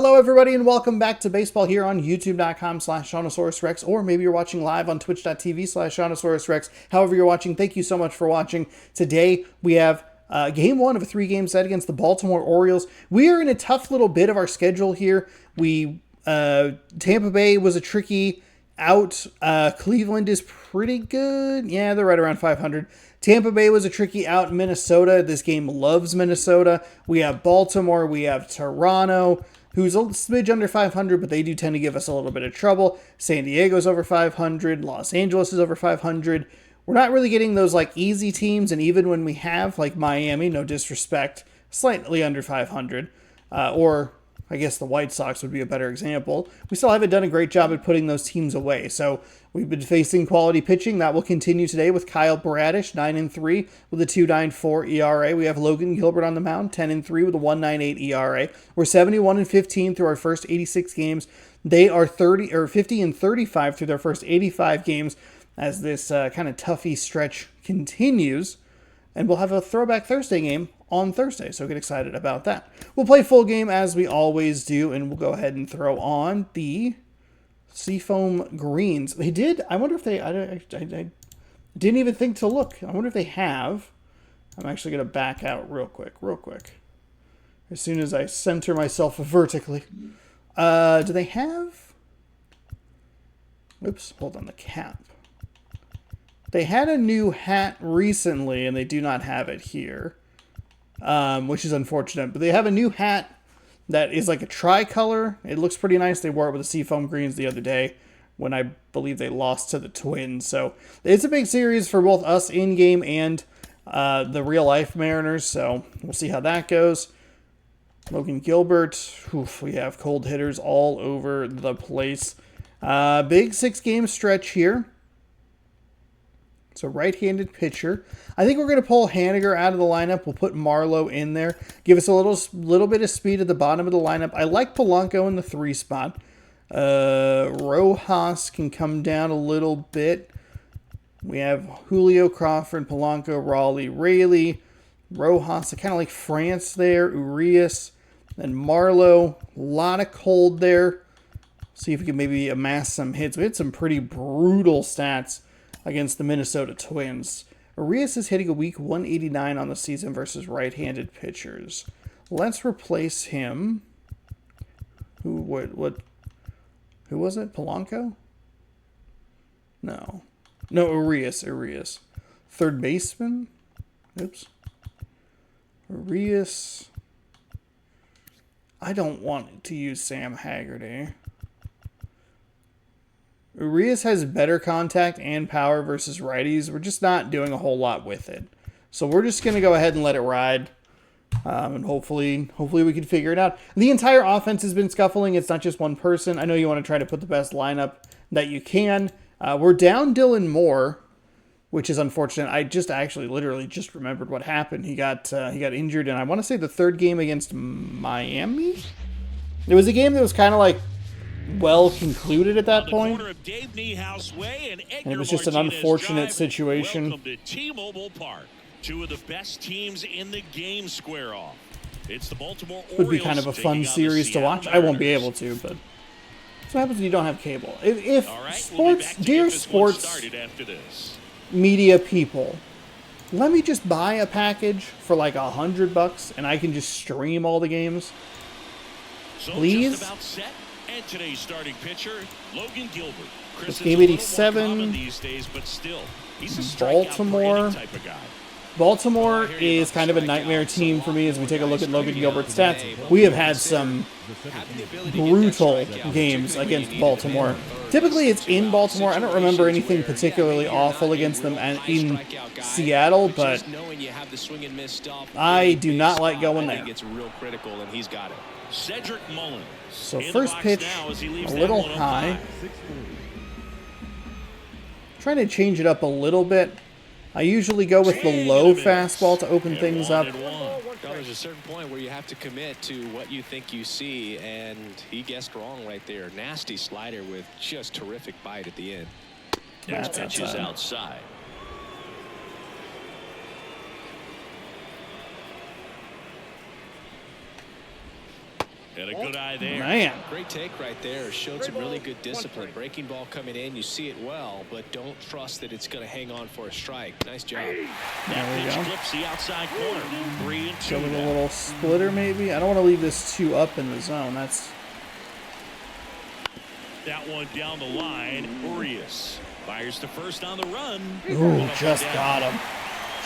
Hello everybody and welcome back to baseball here on youtube.com/ShaunosaurusRex, or maybe you're watching live on twitch.tv/ShaunosaurusRex. However you're watching, thank you so much for watching. Today we have game one of a 3-game set against the Baltimore Orioles. We are in a tough little bit of our schedule here. Tampa Bay was a tricky out. Cleveland is pretty good. Yeah, they're right around 500. Tampa Bay was a tricky out. Minnesota, this game loves Minnesota. We have Baltimore. We have Toronto, who's a smidge under 500, but they do tend to give us a little bit of trouble. San Diego's over 500. Los Angeles is over 500. We're not really getting those like easy teams, and even when we have like Miami, no disrespect, slightly under 500, or I guess the White Sox would be a better example, we still haven't done a great job at putting those teams away. So we've been facing quality pitching. That will continue today with Kyle Bradish, 9-3 with a 2.94 ERA. We have Logan Gilbert on the mound, 10-3 with a 1.98 ERA. We're 71-15 through our first 86 games. They are 50-35 through their first 85 games as this kind of toughy stretch continues. And we'll have a Throwback Thursday game on Thursday, so get excited about that. We'll play full game as we always do, and we'll go ahead and throw on the Seafoam Greens. They did, I wonder if they, I didn't even think to look. I wonder if they have. I'm actually going to back out real quick. As soon as I center myself vertically. Do they have? Oops, hold on the cap. They had a new hat recently, and they do not have it here, which is unfortunate. But they have a new hat that is like a tricolor. It looks pretty nice. They wore it with the Seafoam Greens the other day when I believe they lost to the Twins. So it's a big series for both us in-game and the real-life Mariners. So we'll see how that goes. Logan Gilbert. Oof, we have cold hitters all over the place. Big 6-game stretch here. So right-handed pitcher. I think we're going to pull Haniger out of the lineup. We'll put Marlowe in there. Give us a little bit of speed at the bottom of the lineup. I like Polanco in the 3 spot. Rojas can come down a little bit. We have Julio, Crawford, Polanco, Raleigh, Rayleigh. Rojas, I kind of like France there. Urias. And Marlowe. A lot of cold there. See if we can maybe amass some hits. We had some pretty brutal stats against the Minnesota Twins. Urias is hitting a weak 189 on the season versus right-handed pitchers. Let's replace him. Who was it? Polanco? No, Urias. Third baseman? Oops. Urias. I don't want to use Sam Haggerty. Urias has better contact and power versus righties. We're just not doing a whole lot with it. So we're just going to go ahead and let it ride. And hopefully we can figure it out. The entire offense has been scuffling. It's not just one person. I know you want to try to put the best lineup that you can. We're down Dylan Moore, which is unfortunate. I literally just remembered what happened. He got injured, and I want to say the 3rd game against Miami? It was a game that was kind of like well concluded at that point. And it was just an unfortunate situation. Welcome to T-Mobile Park. 2 of the best teams in the game square off. It's the Baltimore Orioles. Would be kind of a fun series to watch. I won't be able to, but that's what happens when you don't have cable. If dear sports media people, let me just buy a package for like $100 and I can just stream all the games. Please. And today's starting pitcher, Logan Gilbert. It's game 87. These days, but still, he's a Baltimore. type of guy. Baltimore is kind of a nightmare team for me as we take a look at Logan Gilbert's stats. We have had some brutal games against Baltimore. Typically it's in Baltimore. I don't remember anything particularly awful against them in Seattle, but I do not like going there. Cedric Mullins. So first pitch, a little high. Trying to change it up a little bit. I usually go with the low fastball to open things up. There's a certain point where you have to commit to what you think you see, and he guessed wrong right there. Nasty slider with just terrific bite at the end. Next pitch is outside. And a good eye there. Man. Great take right there. Showed some really good discipline. Breaking ball coming in, you see it well, but don't trust that it's going to hang on for a strike. Nice job. There we Pitch go. clips the outside corner. 3-2. Go with a little splitter, maybe. I don't want to leave this 2 up in the zone. That's That one down the line. Urias fires to first on the run. ooh, just got him.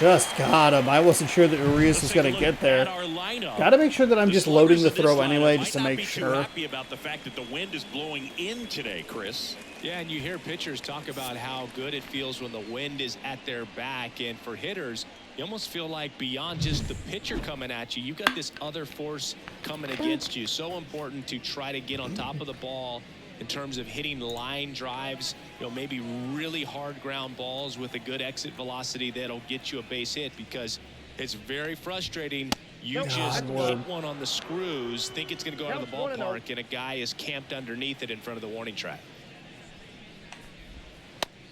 Just got him. I wasn't sure that Urias was going to get there. Got to make sure that I'm just loading the throw anyway, just to make sure. Happy about the fact that the wind is blowing in today, Chris. Yeah, and you hear pitchers talk about how good it feels when the wind is at their back. And for hitters, you almost feel like beyond just the pitcher coming at you, you've got this other force coming against you. So important to try to get on top of the ball in terms of hitting line drives, maybe really hard ground balls with a good exit velocity that'll get you a base hit, because it's very frustrating. You just hit one on the screws, think it's going to go out of the ballpark, and a guy is camped underneath it in front of the warning track.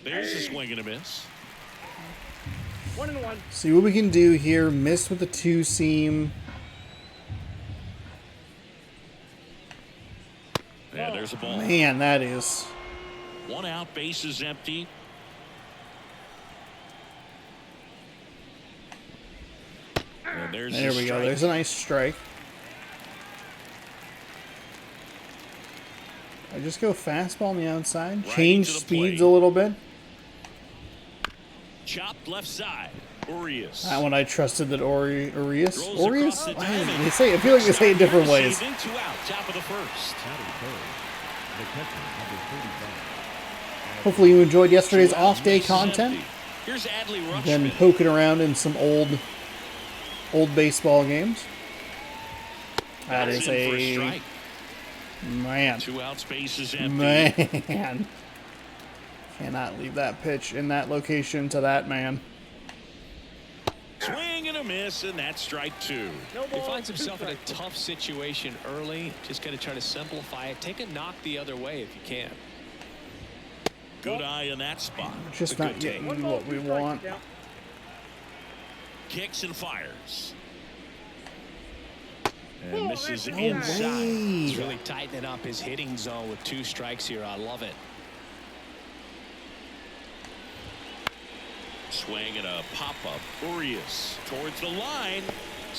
There's a swing and a miss. 1-1. See what we can do here. Miss with the 2-seam. Yeah, there's a ball. Man, that is. 1 out, base is empty. And there's There the we go. strike. There's a nice strike. I just go fastball on the outside. Right Change to the speeds plate. a little bit. Chopped left side. Urias. That one I trusted that Urias. Throws Urias? across the Why diamond. they say, I feel like they say it different ways. Receiving, 2 out, top of the first. Hopefully you enjoyed yesterday's 2 outs, off-day base is content. empty. Here's Adley Been Rutschman. poking around in some old baseball games. That That's is in for a strike. man. 2 outs, base is empty. Man. Cannot leave that pitch in that location to that man. Swing and a miss, and that's strike 2. He finds himself in a tough situation early. Just got to try to simplify it. Take a knock the other way if you can. Good eye in that spot. Just It's a not good getting take. what we want. Kicks and fires. And misses No inside. He's way. really tightening up his hitting zone with 2 strikes here. I love it. Swing and a pop-up. Urias towards the line.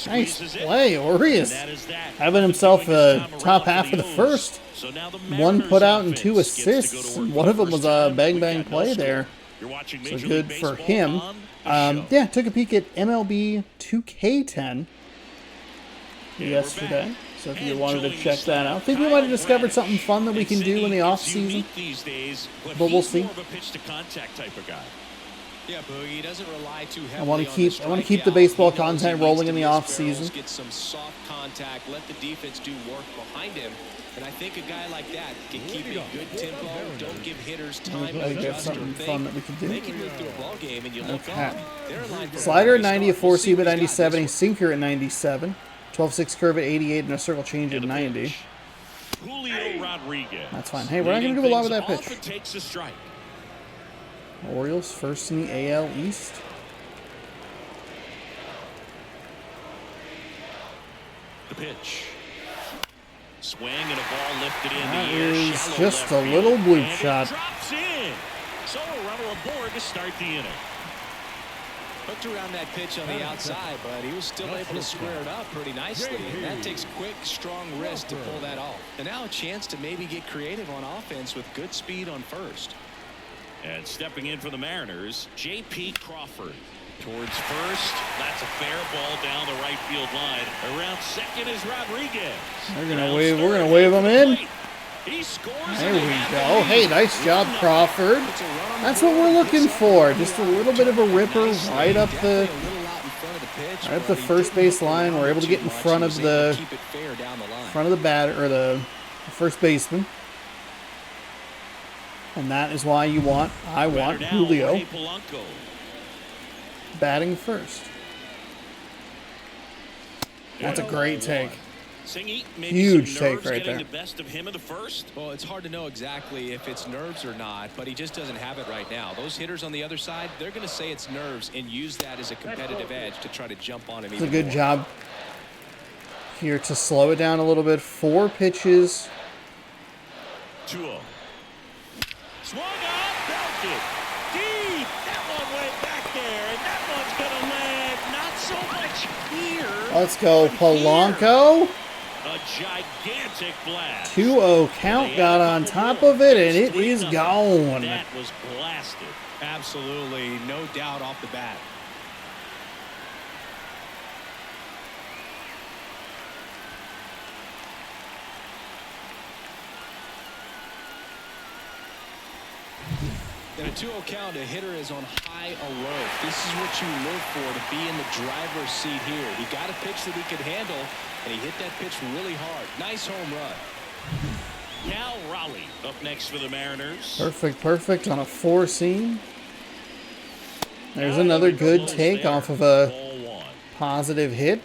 Nice Squeezes it. play, Urias. And that is that. Having himself Doing his a time top around half for of the O's. first. So now the 1 Mariners put out and 2 offense gets to go assists. to work One for of them the was first a time. bang We've bang got no play score. there. You're watching So Major good League for Baseball him. on the show. Yeah, took a peek at MLB 2K10 yesterday. back. So if you And wanted to joining check us that now, out, I think we Kyle might have discovered Bradish. something fun that we And can do Cindy, in the it's off season. unique these days, but we'll he's see. more of a pitch to contact type of guy. Yeah, Boogie, he doesn't rely too heavily I want to on keep the I want to keep the strikeout. baseball He knows he content needs rolling to in the miss off barrels, season. Get some soft contact, let the defense do work behind him. And I think a guy like that can keep a good tempo, don't give hitters time to I think that's adjust or something think. fun that we can do. They can move through a ball game and you look Okay. up. They're in line for Slider at a 90, a start. We'll see four-seam at what he's got 97, a this sinker at 97, 12-6 curve at 88, and a circle change at And a 90. pitch. Julio Rodriguez. That's fine. Hey, we're not going to Leading do a lot with things that off, pitch. it takes a strike. Orioles first in the AL East. The pitch. Swing and a ball lifted in That the air. is Shallow just left a little field, bloop and it shot. drops in. So a runner aboard to start the inning. Hooked around that pitch on the outside, but he was still able to square it up pretty nicely. And that takes quick, strong wrist to pull that off. And now a chance to maybe get creative on offense with good speed on first. And stepping in for the Mariners, J.P. Crawford. Towards first. That's a fair ball down the right field line. Around second is Rodriguez. We're gonna Around wave. We're third, gonna wave him in. He scores. There and we they have the go. lead. Hey, nice job, Crawford. That's what we're looking for. Just a little bit of a ripper right up the first base line. We're able to get in front of the batter or the first baseman. And that is why I want Batter now, Julio Jorge Polanco. batting first. That's a great take. Singy, maybe Huge some take nerves right getting there. the best of him in the first. Well, it's hard to know exactly if it's nerves or not, but he just doesn't have it right now. Those hitters on the other side, they're going to say it's nerves and use that as a competitive edge to try to jump on him. It's a good job here to slow it down a little bit. 4 pitches. 2-0. Swung on, belted. Deep. That one went back there, and that one's going to land not so much here. Let's go, Polanco. A gigantic blast. 2-0 count, got on top of it, and it is gone. That was blasted. Absolutely, no doubt off the bat. In a 2-0 count, a hitter is on high alert. This is what you look for to be in the driver's seat here. He got a pitch that he could handle, and he hit that pitch really hard. Nice home run. Cal Raleigh up next for the Mariners. Perfect on a 4-seam. There's another good take off of a positive hit.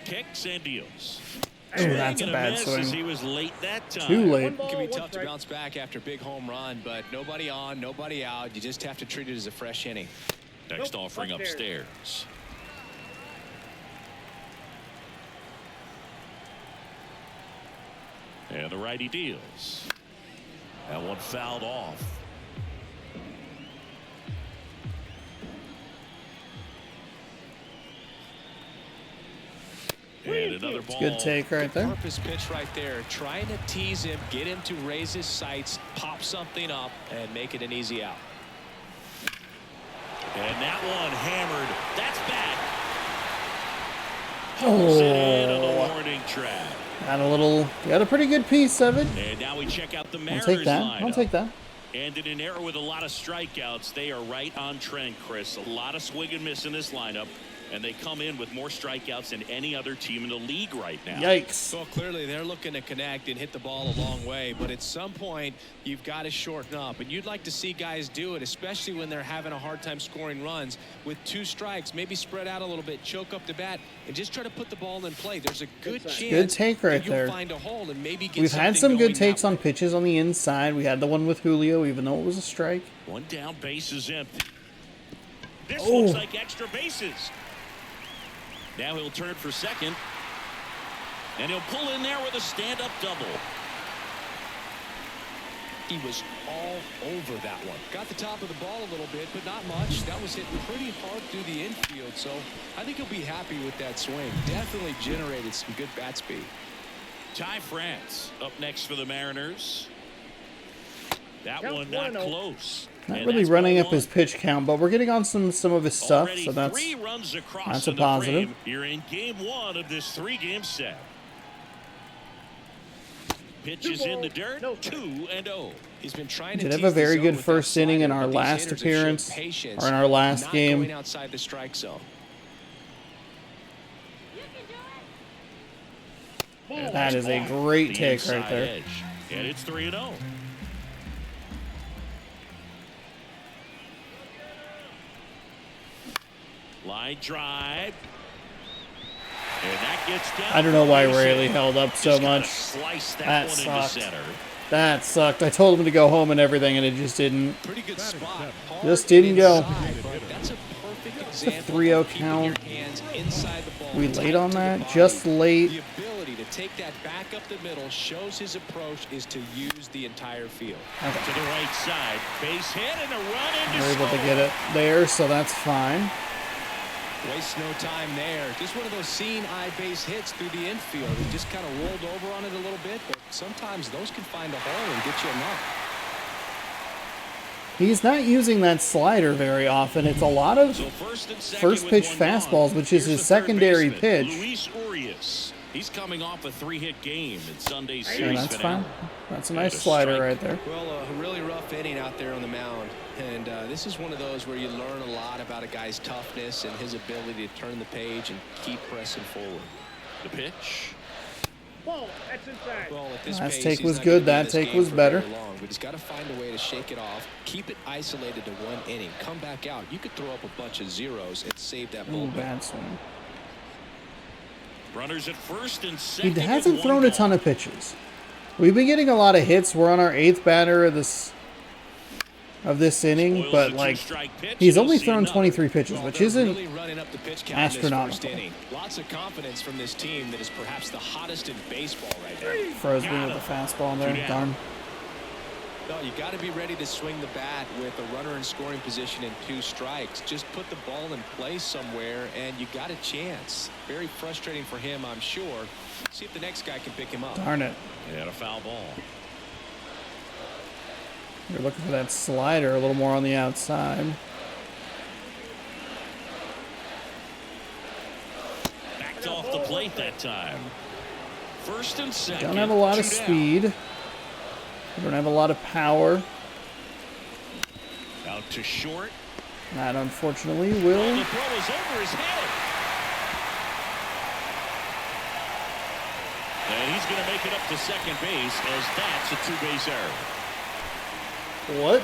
Kicks and deals. Oh, that's a bad swing. He was late that time. Too late. It can be tough to bounce back after a big home run, but nobody on, nobody out. You just have to treat it as a fresh inning. Next offering upstairs. And the righty deals. That one fouled off. And another ball. Good take right there. Purpose pitch right there. Trying to tease him, get him to raise his sights, pop something up, and make it an easy out. And that one hammered. That's back. Oh, warning track. Got a pretty good piece of it. And now we check out the I'll Mariners take that. lineup. I'll take that. And in an era with a lot of strikeouts, they are right on trend, Chris. A lot of swing and miss in this lineup. And they come in with more strikeouts than any other team in the league right now. Yikes. Well, clearly they're looking to connect and hit the ball a long way, but at some point you've got to shorten up, and you'd like to see guys do it, especially when they're having a hard time scoring runs. With 2 strikes, maybe spread out a little bit, choke up the bat, and just try to put the ball in play. There's a good chance good take right that you'll there. find a hole and maybe get We've had some good takes on on pitches on the inside. We had the one with Julio, even though it was a strike. One down, base is empty. This Oh. looks like extra bases. Now he'll turn for second. And he'll pull in there with a stand-up double. He was all over that one. Got the top of the ball a little bit, but not much. That was hit pretty hard through the infield, so I think he'll be happy with that swing. Definitely generated some good bat speed. Ty France up next for the Mariners. That one not close. Not And really that's running ball up his pitch count, but we're getting on some of his stuff, Already so that's 3 runs across that's a in the positive. frame. You're in game 1 of this 3-game set. Pitches in the dirt, 2-0. He's been trying to did have tease a very the good zone with first that inning in slider, our but these last hitters have shown appearance, patience, or in our last not game. going outside the strike zone. That is a great The take right inside there. edge. And it's 3-0. Line drive. And that gets down. I don't know why Base Rayleigh hit. held up so Just gotta much. Slice that That one sucked. into center. That sucked. I told him to go home and everything, and it just didn't. Pretty good spot. Just didn't go. Inside, but that's a perfect example 3-0 of keeping count. your hands inside the ball, We tight late on to the that, body. just late. The ability to take that back up the middle shows his approach is to use the entire field. To the right side. Base hit and a run into We're able to score. get it there, so that's fine. Waste no time there. Just one of those seeing eye base hits through the infield. He just kind of rolled over on it a little bit, but sometimes those can find a hole and get you a knock. He's not using that slider very often. It's a lot of So first and second first with pitch one fastballs, gone. which is Here's his the third secondary baseman, pitch. Luis Urias. He's coming off a 3-hit game in Sunday's And series that's finale. fine. That's a And nice a slider strike. right there. Well, a really rough inning out there on the mound. And this is one of those where you learn a lot about a guy's toughness and his ability to turn the page and keep pressing forward. The pitch. Well, at this Last pace, take he's was not good. gonna be in That this take game was for better. very long, but he's got to find a way to shake it off, keep it isolated to one inning, come back out. You could throw up a bunch of zeros and save that Ooh, ball. bad swing. Runners at first and He second. hasn't with thrown one a ton gone. of pitches. We've been getting a lot of hits. We're on our 8th batter of this of this inning, Spoils but the like two-strike pitch. he's You'll only see thrown another. 23 pitches, Well, which they're isn't really running up the pitch count in this first astronomical. inning. Lots of confidence from this team that is perhaps the hottest in baseball right now. Froze me with the fastball in there. Two down. Darn. No, you got to be ready to swing the bat with a runner in scoring position and 2 strikes. Just put the ball in place somewhere, and you got a chance. Very frustrating for him, I'm sure. See if the next guy can pick him up. Darn it. And a foul ball. You're looking for that slider a little more on the outside. Backed off the plate that time. First and second. Don't have a lot of 2 down. speed. Don't have a lot of power. Out to short. That unfortunately The will. throw is over his head. And he's going to make it up to second base as that's a 2-base error. What?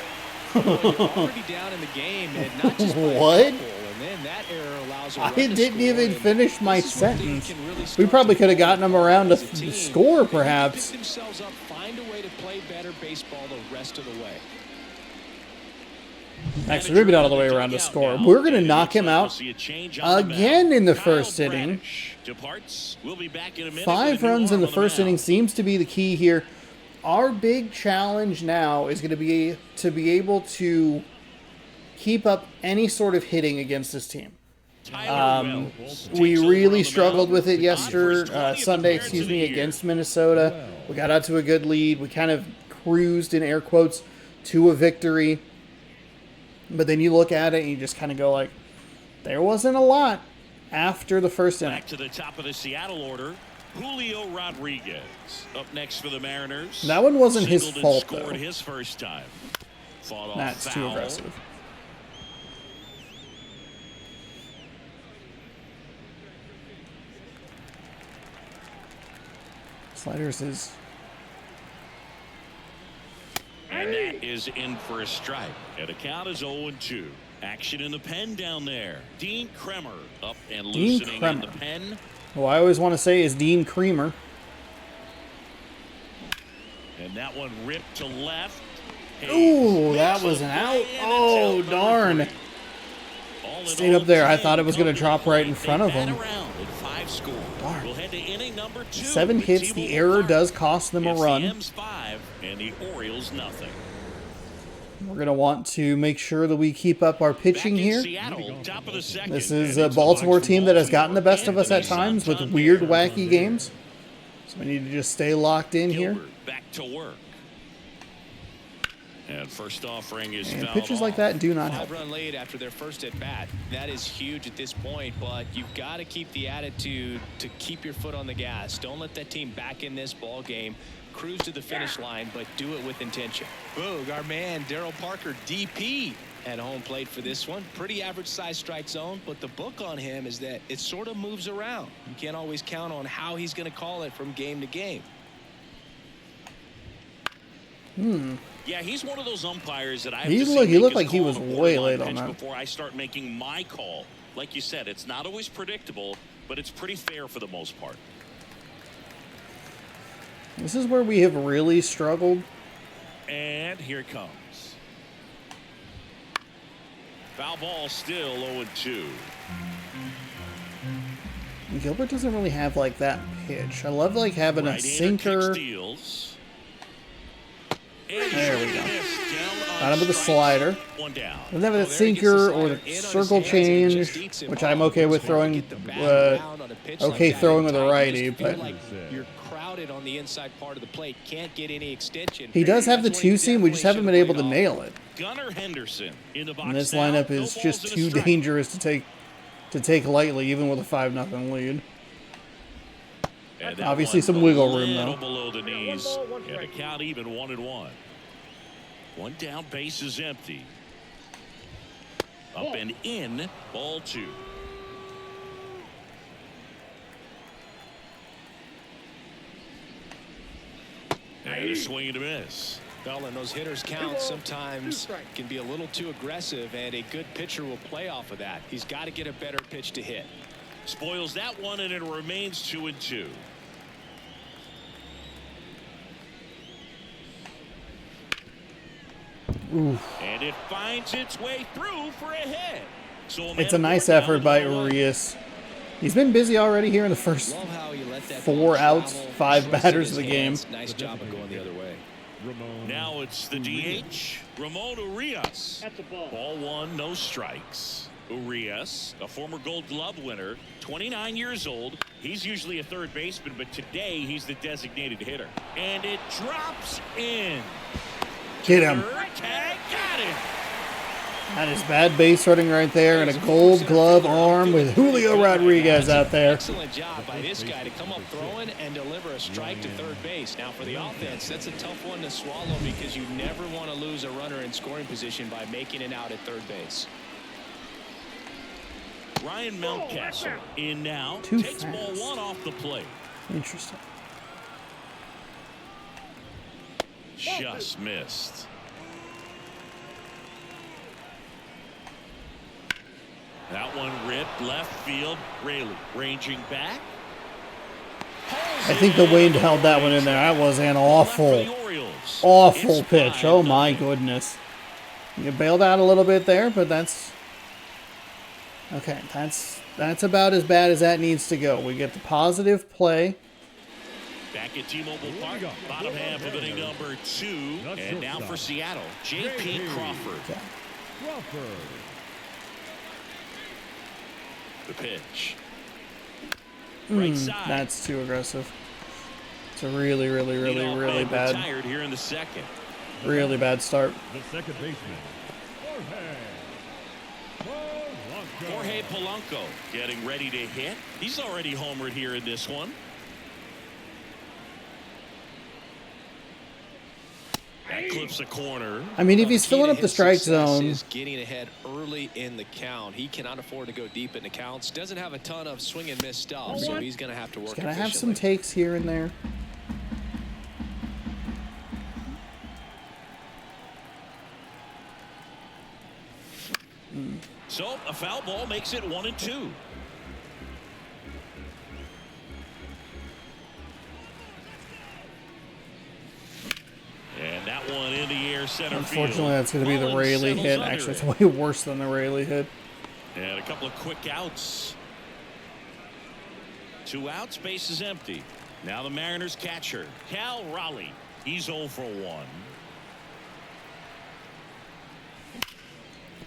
Well, you're already down in the game, and not just by a What? couple, and then that error allows a I run to didn't score, even and finish my this is where things sentence. can really We start probably to could have gotten him around to as a team. score, If they perhaps. pick themselves up, find a way to play better baseball the rest of the way. Actually, maybe not all the way around to score. We're going to knock him out again in the first inning. 5 runs in the first inning seems to be the key here. Our big challenge now is going to be able to keep up any sort of hitting against this team. We really struggled with it Sunday, against Minnesota. We got out to a good lead. We kind of cruised, in air quotes, to a victory. But then you look at it and you just kind of go like, there wasn't a lot after the first inning. Back to the top of the Seattle order. Julio Rodriguez up next for the Mariners. That one wasn't his Singled and fault, scored though. his first time. Fought off That's too foul. aggressive. Sliders is... And that is in for a strike. And the count is 0-2. Action in the pen down there. Dean Kremer up and Dean loosening in the Kremer. pen. Who I always want to say is Dean Creamer. And that one ripped to left. Ooh, that was an out. Oh, darn. Stayed up there. I thought it was going to drop right in front of him. Darn. We'll head to inning number 2. 7 hits. The error does cost them a It's run. the M's 5 and the Orioles nothing. We're going to want to make sure that we keep up our pitching Back in here. Seattle, top of the second. This is And a it's Baltimore box team from that has gotten the best of us at Anthony times with Santander. weird, wacky games. So we need to just stay locked in here. Gilbert back to work. And first offering is And fouled pitches like off. that do not help. 5-run lead after their first at bat. That is huge at this point, but you've got to keep the attitude to keep your foot on the gas. Don't let that team back in this ball game. Cruise to the finish line, but do it with intention. Boog, our man Daryl Parker, DP, at home plate for this one. Pretty average size strike zone, but the book on him is that it sort of moves around. You can't always count on how he's going to call it from game to game. Yeah, he's one of those umpires that I have He to looked- see he make looked his like he call was on a way borderline late on pitch that. before I start making my call. Like you said, it's not always predictable, but it's pretty fair for the most part. This is where we have really struggled. And here it comes. Foul ball still 0-2. Gilbert doesn't really have like that pitch. I love like having a Right-hander sinker. kick steals. And There we he go. missed down on Got him with a strikes. slider. One down. Doesn't have that Well, there he gets sinker the or the slider in on his circle hands and it change, just eats him which up. I'm okay with It's hard to throwing. get the bat around on a pitch like Okay, that throwing in with a tight. You righty, just feel but like you're crowded on the inside part of the plate. Can't get any extension. he does have the That's when he 2-seam. We just haven't been definitely able to should have nail it. Gunnar Henderson in the box. And this now. lineup No is balls just and a too strike. dangerous to take lightly, even with a 5-0 lead. And that Obviously one some a wiggle room, little though. below the knees. And the count even 1-1. One down, base is empty. Up and in, ball 2. And a swing and a miss. Well, and those hitters count sometimes can be a little too aggressive, and a good pitcher will play off of that. He's got to get a better pitch to hit. Spoils that one, and it remains 2-2. And it finds its way through for a hit. So It's a nice effort by Urias. He's been busy already here in the first Love how he let that 4 ball outs, travel, 5 trusted batters his of the game. hands. Nice job of going the other way. Now it's the DH, Ramon Urias. At the ball. Ball 1, no strikes. Urias, a former Gold Glove winner, 29 years old. He's usually a third baseman, but today he's the designated hitter. And it drops in. Get him. Third tag, got him. That is bad base running right there, and a Gold Glove arm with Julio Rodriguez out there. Excellent job by this guy to come up throwing and deliver a strike to third base. Now for the offense, that's a tough one to swallow because you never want to lose a runner in scoring position by making it out at third base. Ryan Mountcastle in now. Too Takes fast. ball 1 off the plate. Interesting. Just missed. That one ripped left field. Rayleigh ranging back. I think the wind held that one in there. That was an awful, awful pitch. Oh my goodness. You bailed out a little bit there, but that's okay. That's about as bad as that needs to go. We get the positive play. Back at T-Mobile Park, bottom half of inning number 2. And now for Seattle, J.P. Crawford. Okay. The pitch. Right side. That's too aggressive. It's a really, really, really, Leadoff really man bad, retired here in the second. really bad start. The second baseman, Jorge Polanco getting ready to hit. He's already homered here in this one. That clips a corner. I mean, if he's Key filling to up the his strike success zone, is getting ahead early in the count. He cannot afford to go deep in the counts. Doesn't have a ton of swing and miss stuff, so he's going to have to work. he's gonna have some efficiently. takes here and there. So a foul ball makes it 1-2. And that one in the air center field. Unfortunately, that's going to be the Mullins Rayleigh settles hit. under Actually, it's it. way worse than the Rayleigh hit. And a couple of quick outs. 2 outs, base is empty. Now the Mariners catcher, Cal Raleigh. He's 0 for 1.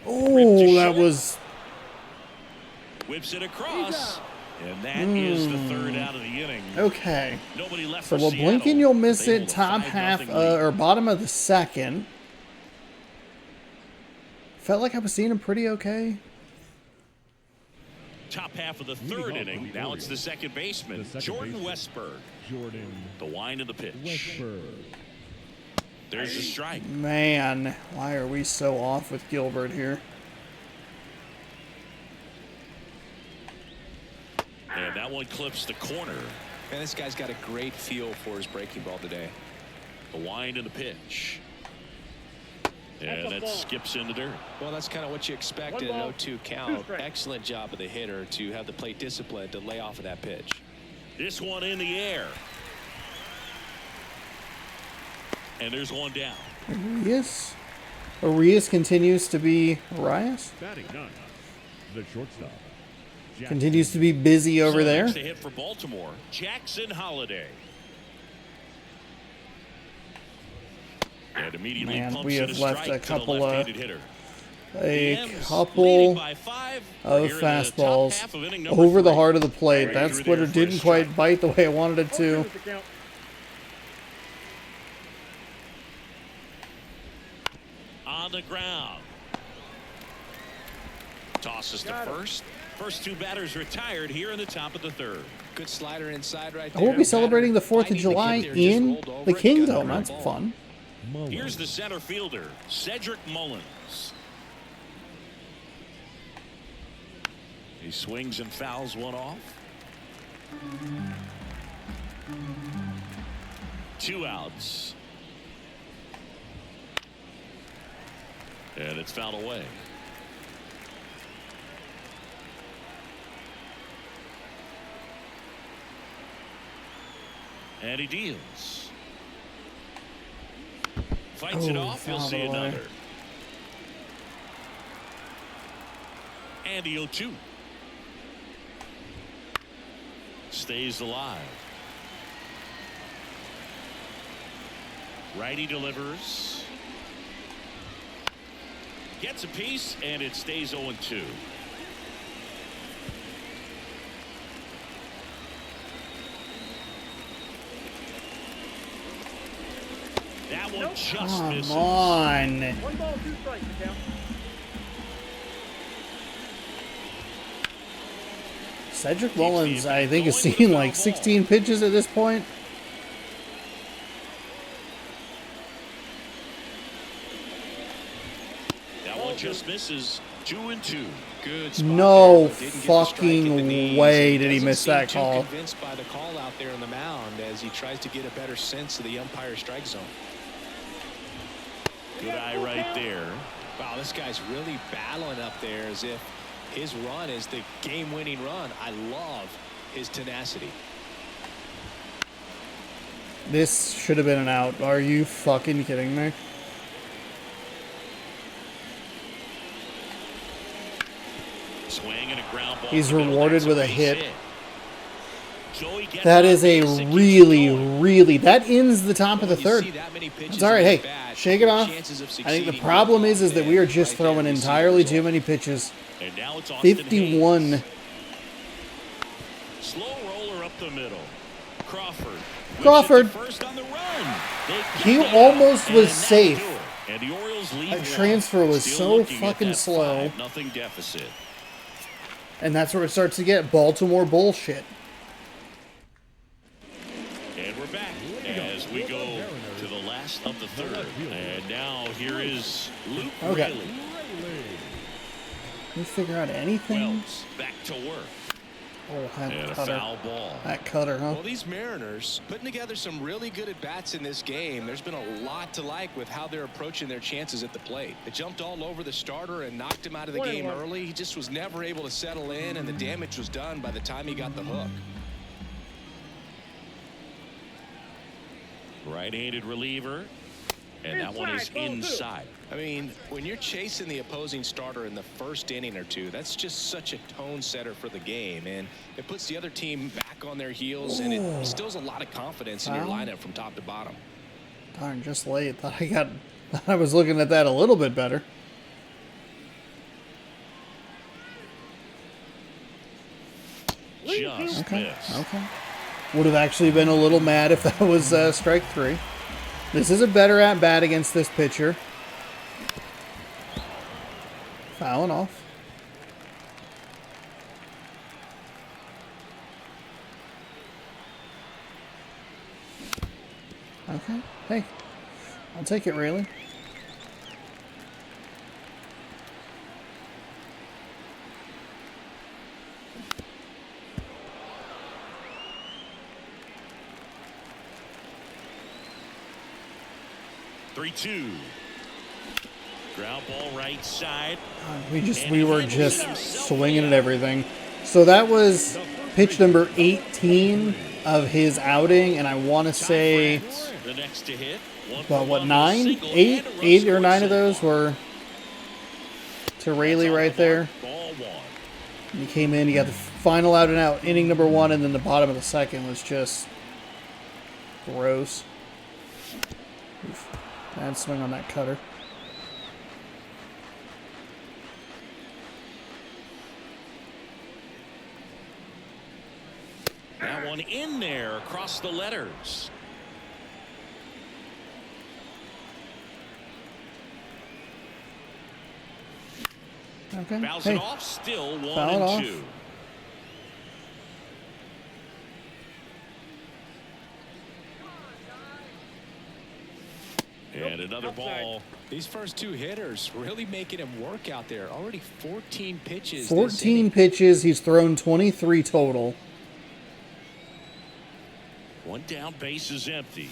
Oh, that was Whips it across. And that is the third out of the inning. okay. Nobody left So for we'll Seattle. blink and you'll miss They it. hold a Top 5-0 half lead. or bottom of the second. Felt like I was seeing him pretty okay. Top half of the third inning. Now it's the second baseman, Jordan Westberg. The wind of the pitch. There's a strike. Man, why are we so off with Gilbert here? And that one clips the corner. And this guy's got a great feel for his breaking ball today. The wind and the pitch. And that skips into dirt. Well, that's kind of what you expect in an 0-2 count. Excellent job of the hitter to have the plate discipline to lay off of that pitch. This one in the air. And there's one down. Arias continues to be Arias? batting 9, the shortstop. Continues to be busy over So there. next to hit for Baltimore, Jackson Holiday. And immediately Man, pumps we in have a left strike a to couple the of left-handed hitter. a Leading couple by 5 of here in the top fastballs half of inning number over the 3. heart of the plate. Right That's through what there it for a didn't quite strike. bite the way I wanted it to. On the ground. Tosses to first. First 2 batters retired here in the top of the third. Good slider inside right I there. will be celebrating the 4th of Finding the July kid there, just in rolled over the it, got Kingdom. a ground That's ball. fun. Here's the center fielder, Cedric Mullins. He swings and fouls one off. 2 outs. And it's fouled away. And he deals. Fights it off. You'll fouled see away. another. And the 0-2. Stays alive. Righty delivers. Gets a piece, and it stays 0-2. That one just misses. Come on. 1 ball, 2 strikes, McCown. Cedric Mullins, I think, has seen like 16 pitches at this point. That one just misses. 2-2. Good spot No there, but didn't get the strike at the fucking knees. way He did he doesn't miss seem that too call. Convinced by the call out there on the mound as he tries to get a better sense of the umpire strike zone. Good eye right there. Wow, this guy's really battling up there as if his run is the game-winning run. I love his tenacity. This should have been an out. Are you fucking kidding me? Swing and a ground ball. He's to the middle. rewarded That's with a base hit. Joey gets That on is a base and keeps really, it going. really... That ends the top of the You third. see that many pitches It's all right. in Hey, the bat, shake it your off. chances of I think the succeeding problem go is up, that we are and just right there throwing we see the entirely too result. many pitches. And now it's Austin 51. Hayes. Slow roller up the middle. Crawford. whips Crawford. it to first on the run. They He get it almost out, was and that'll safe. do it. And the Orioles lead That one. transfer was Still so looking at fucking that slow. 5-0 deficit. And that's where it starts to get Baltimore bullshit. And we're back as we go to the last of the third. And now here is Luke Okay. Raley. Can you figure out anything? Wells back to work. Oh, And that a cutter. foul ball. That cutter, huh? Well, these Mariners putting together some really good at-bats in this game. There's been a lot to like with how they're approaching their chances at the plate. They jumped all over the starter and knocked him out of the game early. He just was never able to settle in, and the damage was done by the time he got the hook. Right-handed reliever. And that one is inside. I mean, when you're chasing the opposing starter in the first inning or two, that's just such a tone setter for the game, and it puts the other team back on their heels, and it instills a lot of confidence in your Foul. lineup from top to bottom. Darn, just late. Thought I was looking at that a little bit better. Just Okay. missed. Okay. Would have actually been a little mad if that was strike 3. This is a better at bat against this pitcher. Fouling off. Okay. Hey, I'll take it, really. Three-two. Ground ball right side. We were just swinging at everything. So that was pitch number 18 of his outing, and I want to say The next to hit. about what, 8 or 9 of those were to Raley right there. Ball one. He came in, he got the final out and out, inning number 1, and then the bottom of the second was just gross. Oof. Bad swing on that cutter. That one in there across the letters. Okay. Fouls Hey, it off. Still Foul it off. 1-2. And another ball. These first two hitters really making him work out there. Already 14 pitches. this 14 inning. pitches. He's thrown 23 total. One down, base is empty.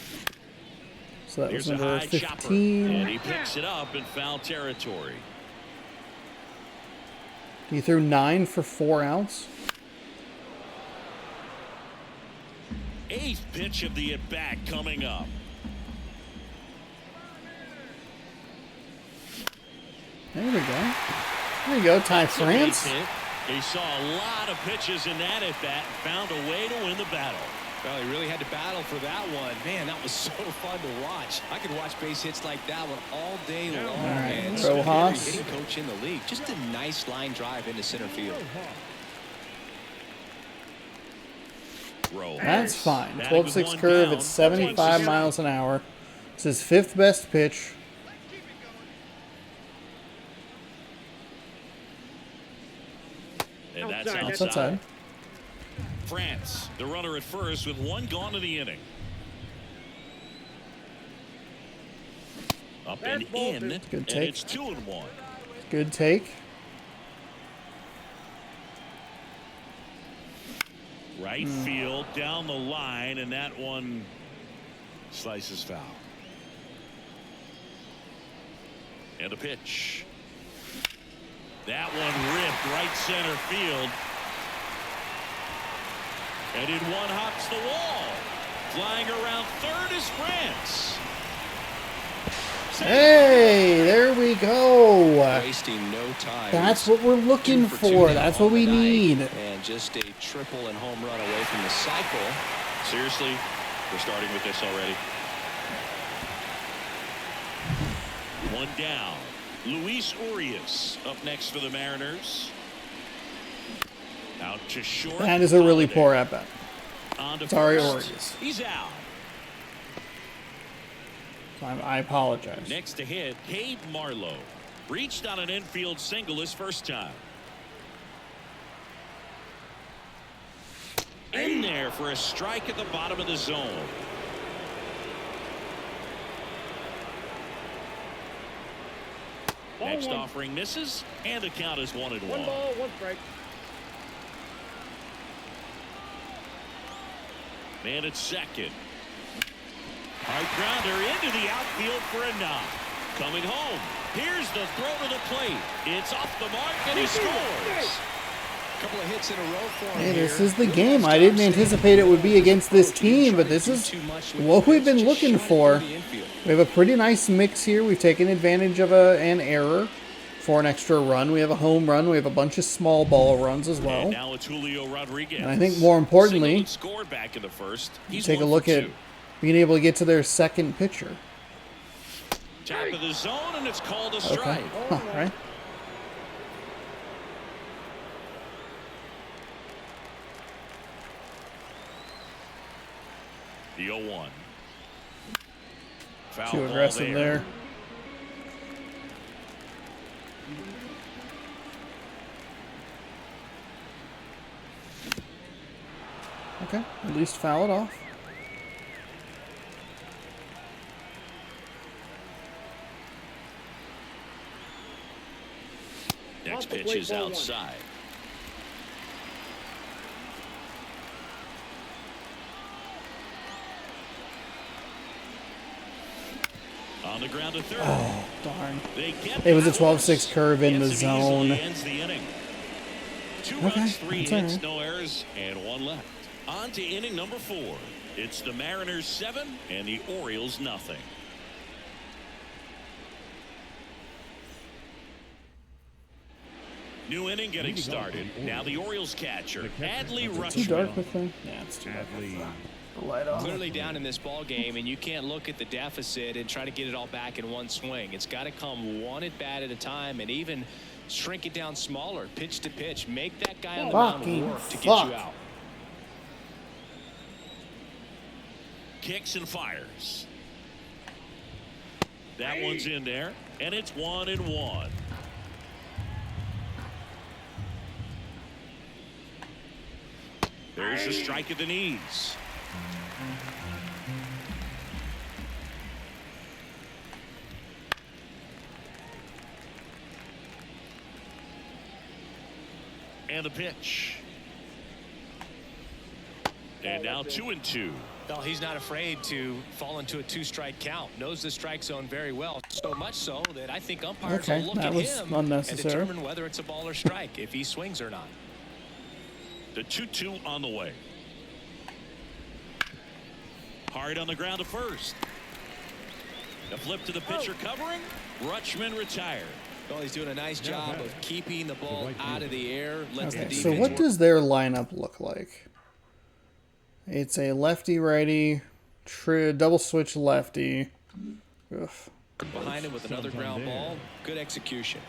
So that was Here's a number high chopper. 15. And he picks it up in foul territory. He threw 9 for 4 outs. Eighth pitch of the at-bat coming up. There we go. There you go, Ty That's a base France. hit. He saw a lot of pitches in that at bat and found a way to win the battle. Well, he really had to battle for that one. Man, that was so fun to watch. I could watch base hits like that one all day long. All right, And Rojas. hitting coach in the league. Just a nice line drive into center field. That's fine. Batting with 12-6 one curve. down. It's 75 miles an hour. It's his 5th best pitch. And that's That's outside. outside. France, the runner at first with one gone to the inning. Up and in, Good and take. it's 2-1. Good take. Right field, down the line, and that one slices foul. And a pitch. That one ripped right center field. And in one hops the wall. Flying around third is France. Hey, there we go. Wasting no time. That's what we're looking 2 for 2 for. now That's on what we the night. need. And just a triple and home run away from the cycle. Seriously, we're starting with this already. One down. Luis Urias up next for the Mariners. Out to short. That is a really Holiday. poor at bat. On to Sorry, first. Orioles. He's out. I apologize. Next to hit, Cade Marlowe. Reached on an infield single his first time. In there for a strike at the bottom of the zone. Next offering misses, and the count is 1-1. 1 ball, 1 strike. Man at second. Hard grounder into the outfield for a knock. Coming home. Here's the throw to the plate. It's off the mark, and he scores. A couple of hits in a row for him. Hey, this here. is the game. I didn't anticipate it would be against this team, but this is what we've been looking for. We have a pretty nice mix here. We've taken advantage of an error for an extra run. We have a home run. We have a bunch of small ball runs as well. And now it's Julio Rodriguez. And I think more importantly, Singled and scored back in the first. He's take a 1 look for at 2. being able to get to their second pitcher. Top of the zone, and it's called a Okay. strike. All right. The 0-1. Foul Too ball aggressive there. Okay, at least foul it off. Next pitch is outside. On the ground to third. Oh, darn. They get It was a that 12-6 one. curve in the Gets it easily, zone. ends the inning. 2 Okay, runs, 3 that's all hits, right. no errors, and 1 left. On to inning number 4. It's the Mariners 7 and the Orioles nothing. New inning getting started. Now the Orioles catcher, Adley Too Rutschman. dark with them? Yeah, it's too dark. Light off. Clearly down in this ball game, and you can't look at the deficit and try to get it all back in one swing. It's got to come one at bat at a time, and even shrink it down smaller, pitch to pitch. Make that guy on the mound Fucking work to get fuck. you out. Kicks and fires. That one's in there, and it's 1-1. There's a strike at the knees. And the pitch. And now 2-2. Well, he's not afraid to fall into a 2-strike count. Knows the strike zone very well. So much so that I think umpires Okay, will look that at was him unnecessary. and determine whether it's a ball or strike, if he swings or not. The 2-2 on the way. Hard on the ground to first. The flip to the pitcher covering. Rutschman retired. Well, he's doing a nice job of keeping the ball out of the air. Lets the Okay, defense so what work. does their lineup look like? It's a lefty-righty, double switch lefty. Ugh. Behind him with another ground ball. Good execution.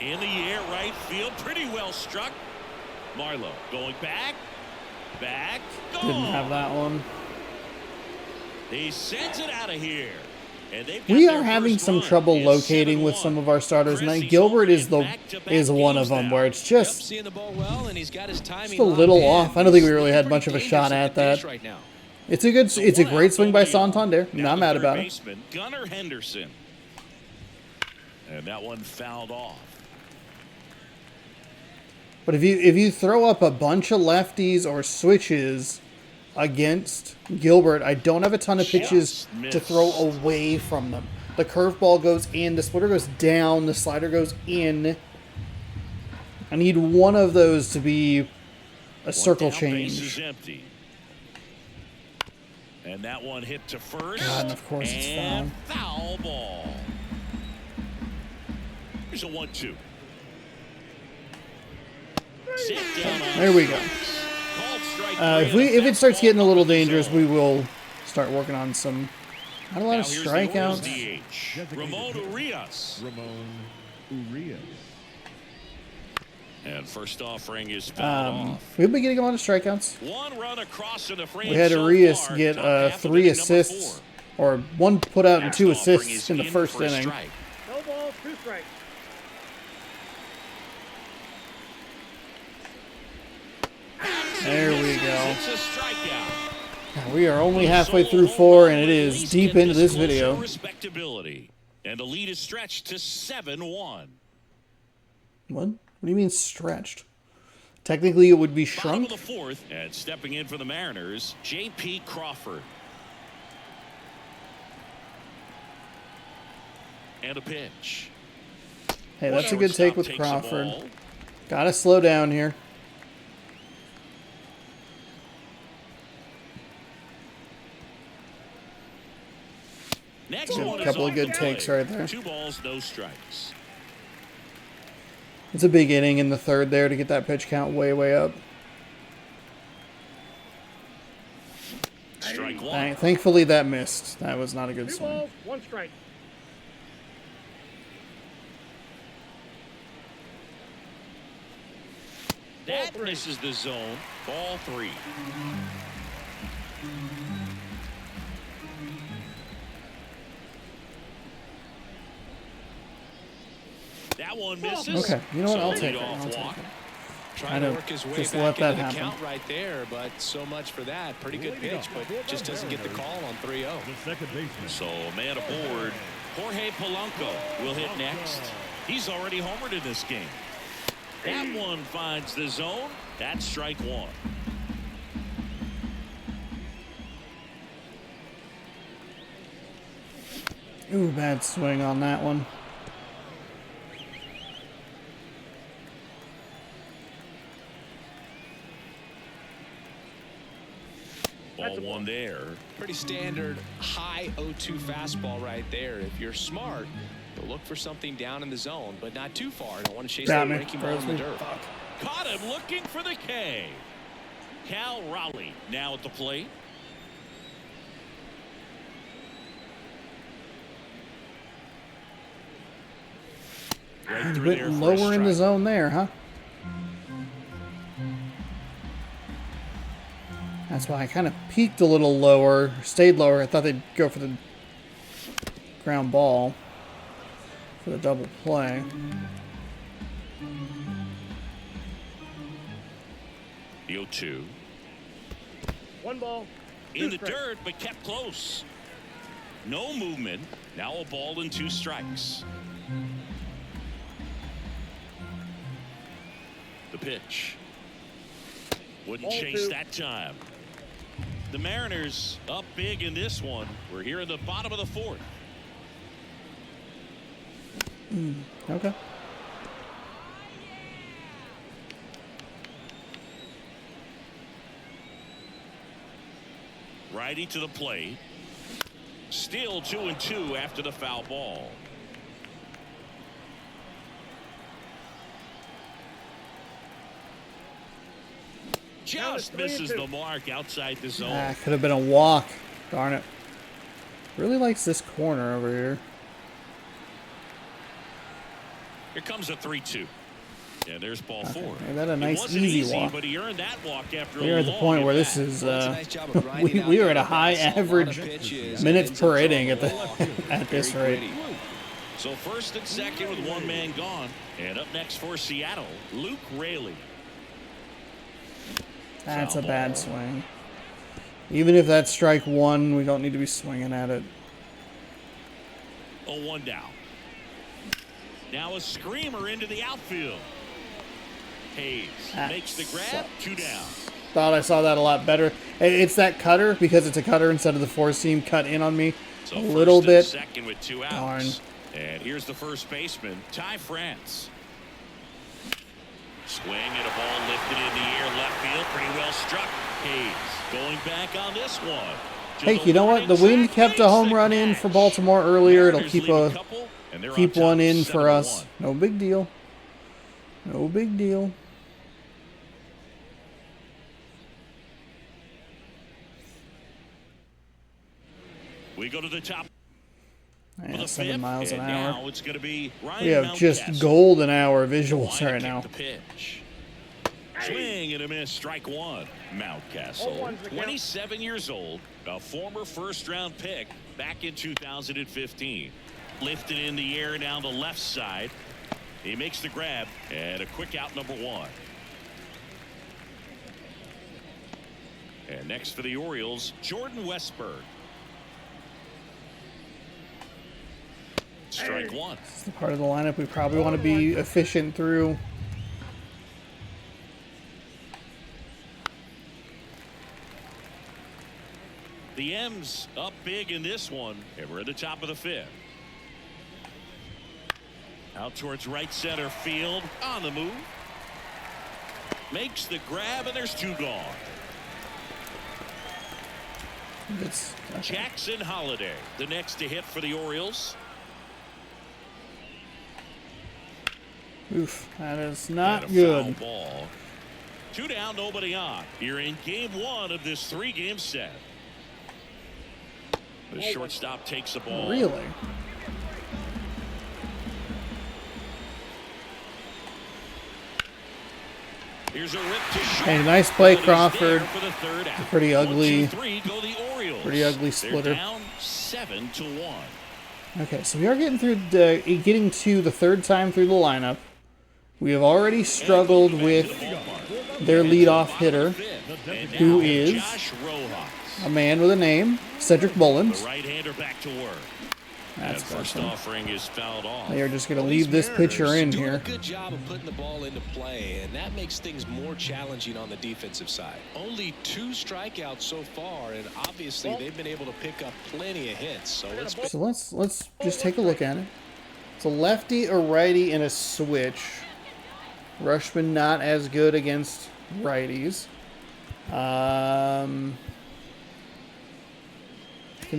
In the air, right field, pretty well struck. Marlowe going back, gone. Didn't have that one. He sends it out of here. And they've got We their are having first some run. trouble It's locating with 7-1. some of our starters. And Chrissy's Gilbert only is in back-to-back one games of them now. where it's Yep, just seeing the ball well, and he's got his timing just a little locked in. off. I don't think we He's really had pretty much of a dangerous shot the at base that. right now. It's a great swing by Santander. Now Not the mad third about it. baseman, Gunnar Henderson. And that one fouled off. But if you throw up a bunch of lefties or switches against Gilbert, I don't have a ton of pitches to throw away from them. The curveball goes in, the splitter goes down, the slider goes in. I need one of those to be a circle One down, base change. is empty. And that one hit to first. God, and of course it's and foul ball. Here's a 1-2. There we go. If it starts getting a little dangerous, we will start working on some. Not a lot of strikeouts. Ramon Urias. Ramon Urias. And first offering is fouled off. We've been getting a lot of strikeouts. One run across in the frame. We had so Urias far, get top half of 3 inning number assists, 4. or 1 put out and Next 2 offering assists is in the first for a inning. strike. No balls, 2 strikes. There we go. It's a strikeout. We are only halfway through 4, and it is deep into this video. Respectability. And the lead is stretched to 7-1. What? What do you mean stretched? Technically, it would be Bottom shrunk. of the 4th, and stepping in for the Mariners, J.P. Crawford. And a pitch. Hey, that's a good take with Shortstop takes the Crawford. ball. Gotta slow down here. Next one A is couple of off good the takes plate. right there. 2 balls, no strikes. It's a big inning in the 3rd there to get that pitch count way, way up. Strike 1. Thankfully, that missed. That was not a good 2 swing. balls, 1 strike. That misses the zone. Ball 3. That one misses. Okay, you know what? So I'll take it. leadoff I'll take walk. it. Trying Kind to of work his way just back let that into the happen. count right there, but so much for that. Pretty good pitch, but just doesn't get the call on 3-0. The second baseman. So a man aboard. Jorge Polanco will hit next. He's already homered in this game. That one finds the zone. That's strike 1. Ooh, bad swing on that one. Ball 1 there. Pretty standard high 0-2 fastball right there. If you're smart, you'll look for something down in the zone, but not too far. Don't want to chase Got that me. breaking ball in the dirt. Fuck. Caught him looking for the K. Cal Raleigh now at the plate. Right A through bit there for a lower in the strike. zone there, huh? That's why I kind of peaked a little lower, stayed lower. I thought they'd go for the ground ball for the double play. The 0-2. 1 ball, 2 In the strikes. dirt, but kept close. No movement. Now a ball and 2 strikes. The pitch. Wouldn't Ball chase 2. that time. The Mariners up big in this one. We're here in the bottom of the 4th. Okay. Righty to the plate. Still 2-2 after the foul ball. Just misses the mark outside the zone. Ah, could have been a walk. Darn it. Really likes this corner over here. Here comes a 3-2. And there's ball 4. Made that a nice easy walk. But he earned that walk after We're at the point where this is we are at a high average minutes per inning at this rate. So first and second with one man gone. And up next for Seattle, Luke Raley. That's a bad swing. Even if that's strike 1, we don't need to be swinging at it. 0-1 down. Now a screamer into the outfield. Hayes makes the grab. 2 down. Thought I saw that a lot better. It's that cutter, because it's a cutter instead of the four seam, cut in on me so a little bit. Second with 2 outs. Darn. And here's the first baseman, Ty France. Swing and a ball lifted in the air, left field, pretty well struck. Hayes going back on this one. Hey, you know what? The wind kept a home run in for Baltimore earlier. It'll keep one in for us. No big deal. No big deal. We go to the top. Yeah, 7 miles an hour. Now it's going to be Ryan We have Mountcastle. just golden hour visuals right now. The pitch. Swing and a miss. Strike 1. Mountcastle, 27 years old, a former first-round pick back in 2015. Lifted in the air down the left side. He makes the grab and a quick out, number 1. And next for the Orioles, Jordan Westburg. Strike 1. It's the part of the lineup we probably want to be efficient through. The M's up big in this one, and we're at the top of the 5th. Out towards right center field, on the move. Makes the grab, and there's 2 gone. Jackson Holiday, the next to hit for the Orioles. Oof, that is not good. Ball. 2 down, nobody on. You're in game 1 of this 3-game set. The shortstop takes the ball. Really? Here's a rip to short. Hey, nice play, Crawford. A pretty ugly, 1-2-3, go the Orioles. pretty ugly splitter. They're down 7-1. Okay, so we are getting to the 3rd time through the lineup. We have already struggled with their leadoff hitter, who is a man with a name, Cedric Mullins. The right-hander back to work. That's first offering is fouled off. They are just going to leave this pitcher in here. Doing a good job of putting the ball into play, and that makes things more challenging on the defensive side. Only 2 strikeouts so far, and obviously they've been able to pick up plenty of hits. So let's just take a look at it. It's a lefty, a righty, and a switch. Rushman not as good against righties. Can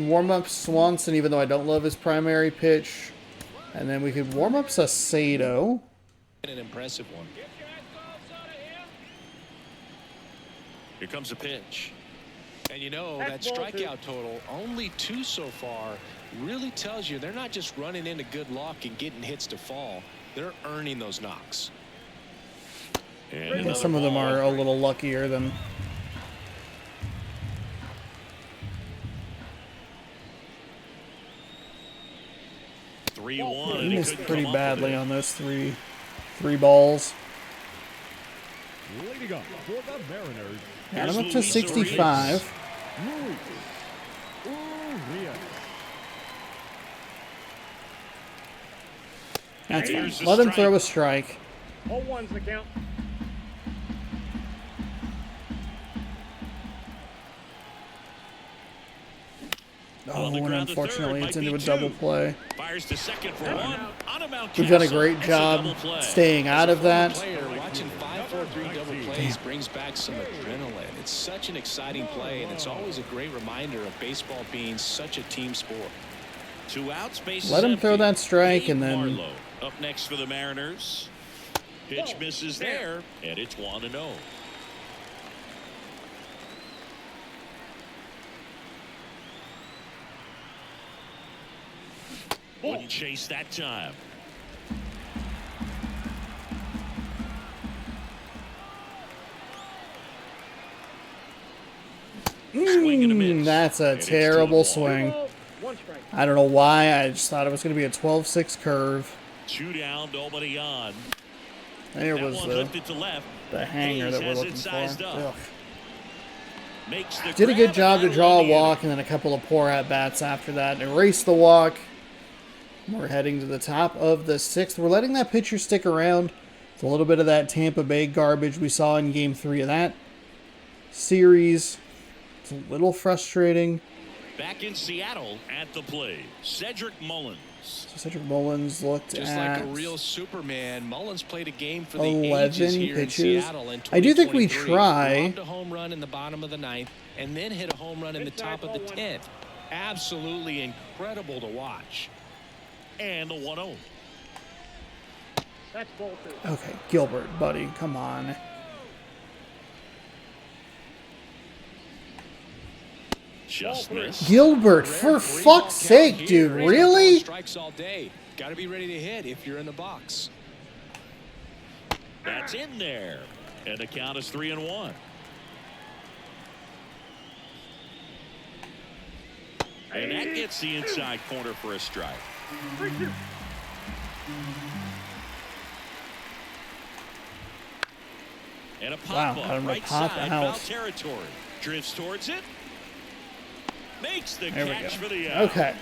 warm up Swanson, even though I don't love his primary pitch. And then we could warm up Saucedo. an impressive one. Here comes a pitch. And you know, that strikeout total, only 2 so far, really tells you they're not just running into good luck and getting hits to fall. They're earning those knocks. And some of them are a little luckier than... He missed pretty badly on those three balls. Leading up for the Mariners. Got him up to 65. That's fine. Let him throw a strike. 0-1's the count. Oh, and unfortunately, it's into a double play. Fires to second for one. We've done a great job staying out of that. Watching 5-4 3 double plays brings back some adrenaline. It's such an exciting play, and it's always a great reminder of baseball being such a team sport. 2 outs, bases Let him empty. throw that strike, and then Marlowe up next for the Mariners. Pitch misses there, and it's 1-0. Wouldn't chase that time. Swing and a miss. That's a And it's terrible 2-1. swing. Ball, 1 strike. I don't know why. I just thought it was going to be a 12-6 curve. 2 down, nobody on. There That was one the lifted to left. hanger Hayes that we're has looking it sized for. up. Ugh. Makes the Did a grab good job to and draw a that'll walk, and then a couple of poor at-bats after that. Erase the walk. We're heading to the top of the 6th. We're letting that pitcher stick around. It's a little bit of that Tampa Bay garbage we saw in Game 3 of that series. It's a little frustrating. Back in Seattle at the plate, Cedric Mullins. So Cedric Mullins looked Just at like a real Superman, Mullins played a game for the 11 ages here pitches. in Seattle in I do think we 2023. try. Robbed a home run in the bottom of the 9th, and then hit a home run in the top of the 10th. Absolutely incredible to watch. And the 1-0. That's ball 2. Okay, Gilbert, buddy, come on. Just missed. Gilbert, for fuck's sake, dude, really? Strikes all day. Got to be ready to hit if you're in the box. That's in there. And the count is 3-1. And that gets the inside corner for a strike. And a Wow, pop got him up to right pop side, out. foul territory. Drifts towards it. Makes the There we catch go. for the out. Okay.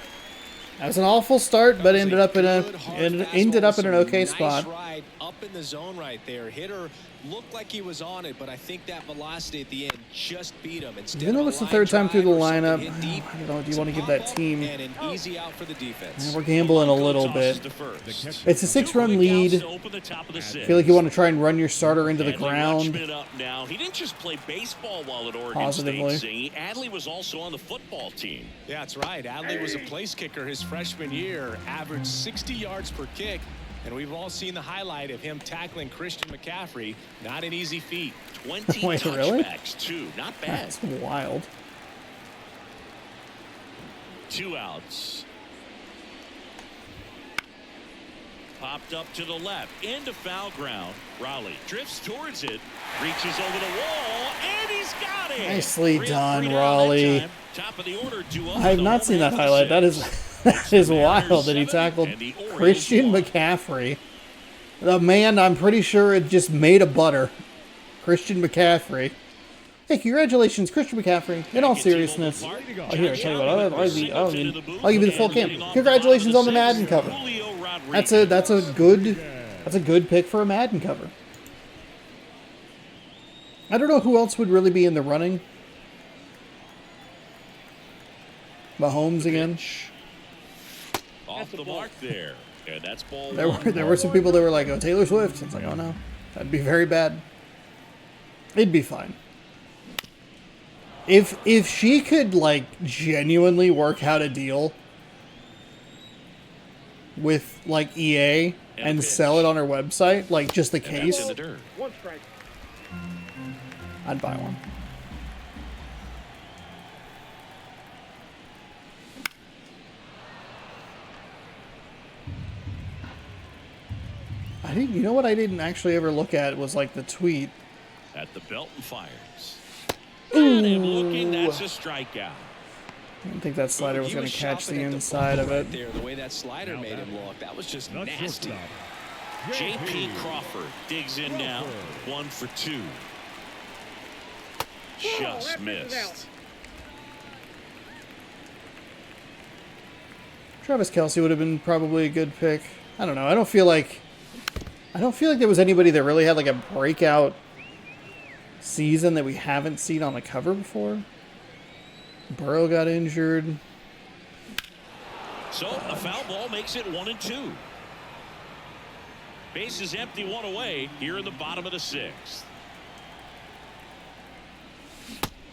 That was an awful start, but ended up in Good, hard ended up in an fastball, okay some spot. Nice ride up in the zone right there. Hitter looked like he was on it, but I think that velocity at the end just beat him. Instead Even though of a it's the line third time through the drive or something lineup, hit deep, I don't know, do you it's want to a give that pop-up team... and an easy out for the defense. We're gambling a little Tosses bit. to first. It's a 6-run lead. To open the top of the I sixth. feel like you want to try and run your starter into the Adley ground. Rutschman up now. He didn't just play baseball while at Oregon Positively. State. Adley was also on the football team. Yeah, that's right. Adley was a place kicker his freshman year, averaged 60 yards per kick, and we've all seen the highlight of him tackling Christian McCaffrey. Not an easy feat. 20 Wait, really? touchbacks, too. Not bad. That's wild. 2 outs. Popped up to the left, into foul ground. Raleigh drifts towards it, reaches over the wall, and he's got it. Nicely 3-3 done, down that Raleigh. time. Top of the order, 2-0. I have not seen that highlight. That is that is wild that he tackled Christian McCaffrey. The man, I'm pretty sure it just made a butter. Christian McCaffrey. Hey, congratulations, Christian McCaffrey. In all seriousness, oh, here, I tell you what, I'll give you the full camp. Congratulations on the Madden cover. That's a good pick for a Madden cover. I don't know who else would really be in the running. Mahomes again. Off the mark there. And that's ball There one. were some people that were like, "Oh, Taylor Swift." It's like, "Oh no, that'd be very bad." It'd be fine. If she could like genuinely work out a deal with like EA and sell it on her website, like just the And that's case, in the dirt. 1 strike. I'd buy one. You know what I didn't actually ever look at was like the tweet. At the belt and fires. And him looking, that's a strikeout. I didn't think that slider was He going to catch the shopping at inside ball of right it. there, the way that slider made him look, that was just The nasty. shortstop, J.P. Crawford digs in now. 1 for 2. Just that misses out. missed. Travis Kelce would have been probably a good pick. I don't know. I don't feel like there was anybody that really had like a breakout season that we haven't seen on the cover before. Burrow got injured. So a foul ball makes it 1-2. Base is empty, 1 away here in the bottom of the 6th.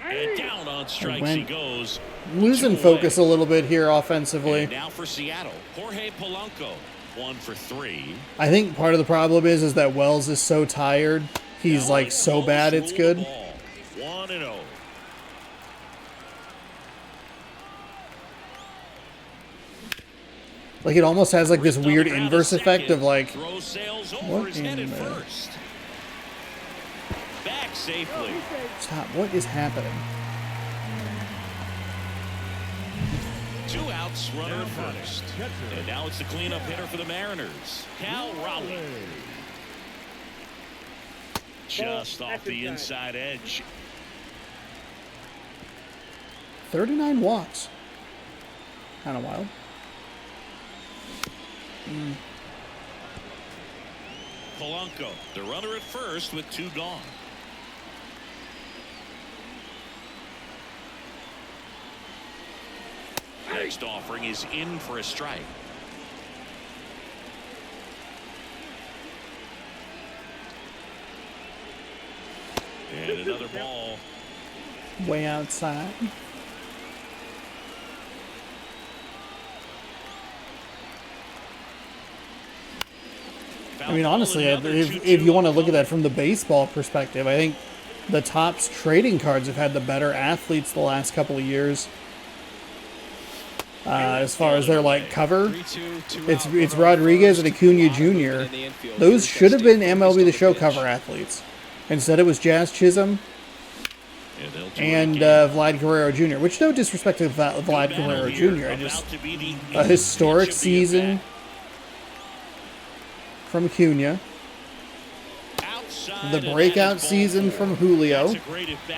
And down on strikes he went. goes. Losing 2 focus a away. little bit here offensively. And now for Seattle, Jorge Polanco, 1 for 3. I think part of the problem is that Wells is so tired. He's Now like let so Wells bad it's rule good. the ball. 1-0. Like it almost has like this Ripped on weird the ground inverse to effect second. of like, Throw sails over what his head in at the- first. Back safely. stop, what is happening? 2 outs, runner at first. And now it's the cleanup hitter for the Mariners, Cal Raleigh. Just off the inside edge. 39 walks. Kind of wild. Polanco, the runner at first with 2 gone. Next offering is in for a strike. And another ball. Way outside. I mean, honestly, if you want to look at that from the baseball perspective, I think the Topps trading cards have had the better athletes the last couple of years. As far as their like cover, 3-2, it's Rodriguez and Acuna Jr. Those should have been MLB The Show cover athletes. Instead, it was Jazz Chisholm and Vlad Guerrero Jr. Which, no disrespect to Vlad Guerrero Jr. I just a historic season from Acuna. The breakout season from Julio.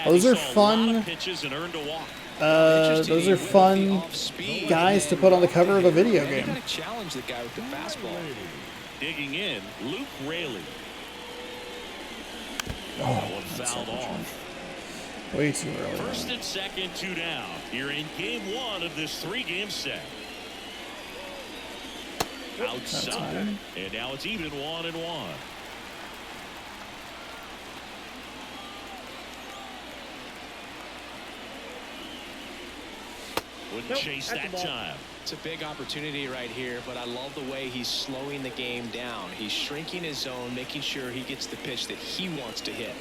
Those are fun. Those are fun guys to put on the cover of a video game. Gotta challenge the guy with the fastball. Digging in, Luke Raley. One fouled off. Way too early. First and second, 2 down. You're in game 1 of this 3-game set. Outside. And now it's even 1-1. Wouldn't chase that time. It's a big opportunity right here, but I love the way he's slowing the game down. He's shrinking his zone, making sure he gets the pitch that he wants to hit.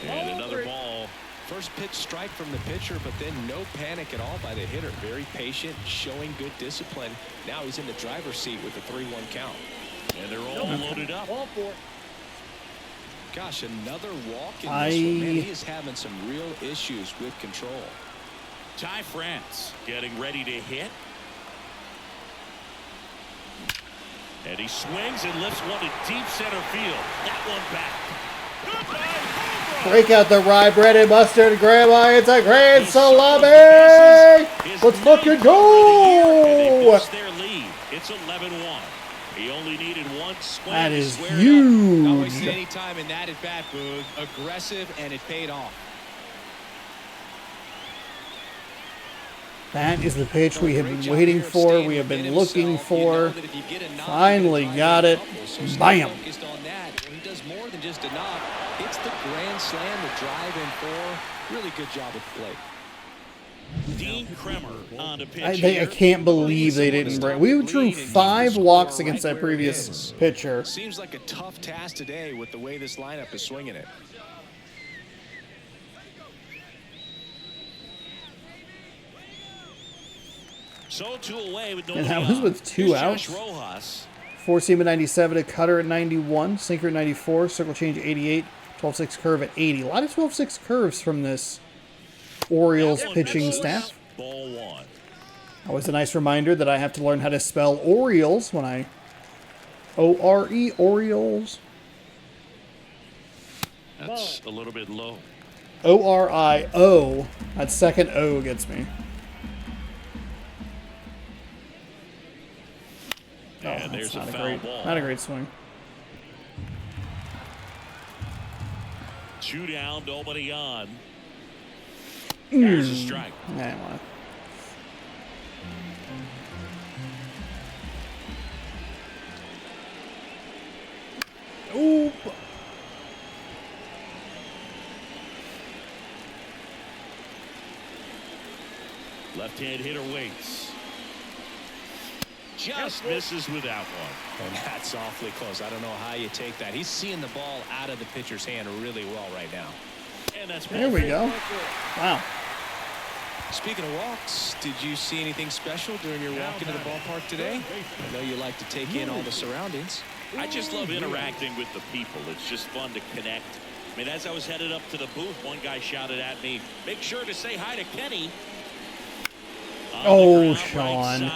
And another ball. First pitch strike from the pitcher, but then no panic at all by the hitter. Very patient, showing good discipline. Now he's in the driver's seat with the 3-1 count. And they're all loaded up. Ball 4. Gosh, another walk in this one. Man, he is having some real issues with control. Ty France getting ready to hit. And he swings and lifts one to deep center field. That one back. Break out the rye bread and mustard, Grandma. It's a grand salami. Let's fucking go. Their lead. It's 11-1. He only needed one swing. That is Not wasting huge. any time in that at bat, Boog. Aggressive, and it paid off. That is the pitch we have been waiting for. We have been looking for. Finally got it. Bam. Focused on that. He does more than just a knock. It's the grand slam, the drive in 4. Really good job at the plate. Dean Kremer on to pitch I here. can't believe they didn't bring. We drew 5 walks against that previous pitcher. Seems like a tough task today with the way this lineup is swinging it. So 2 away with no And that lead was on. with 2 Here's outs. Josh Rojas. 4-seam at 97, a cutter at 91, sinker at 94, circle change 88, 12-6 curve at 80. A lot of 12-6 curves from this Orioles pitching staff. Ball 1. Always a nice reminder that I have to learn how to spell Orioles when I O-R-E, Orioles. That's a little bit low. O-R-I-O. That second O gets me. And there's a Not a foul great, ball. not a great swing. 2 down, nobody on. There's a strike. I don't want to. Oop. Left-hand hitter waits. Just misses with that one. And that's awfully close. I don't know how you take that. He's seeing the ball out of the pitcher's hand really well right now. And that's There we go. Wow. Speaking of walks, did you see anything special during your walk into the ballpark today? I know you like to take in all the surroundings. I just love interacting with the people. It's just fun to connect. I mean, as I was headed up to the booth, one guy shouted at me, "Make sure to say hi to Kenny." Oh, Sean.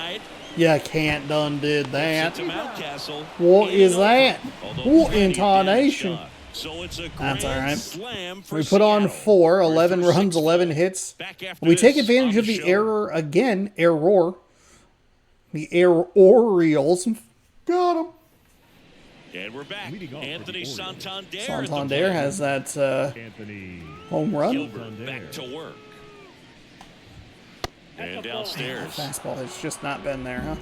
You can't done did that. What is that? What intonation? So it's a That's all right. slam for We put on Seattle. 4, 11 runs, 11 hits. Back after We this take advantage on of the show. error again. Error. The Orioles. Got him. And we're back. Leading off for the Anthony Orioles. Santander. at the Santander plate. has that Anthony home run. Gilbert back to work. And downstairs. Fastball has just not been there, huh?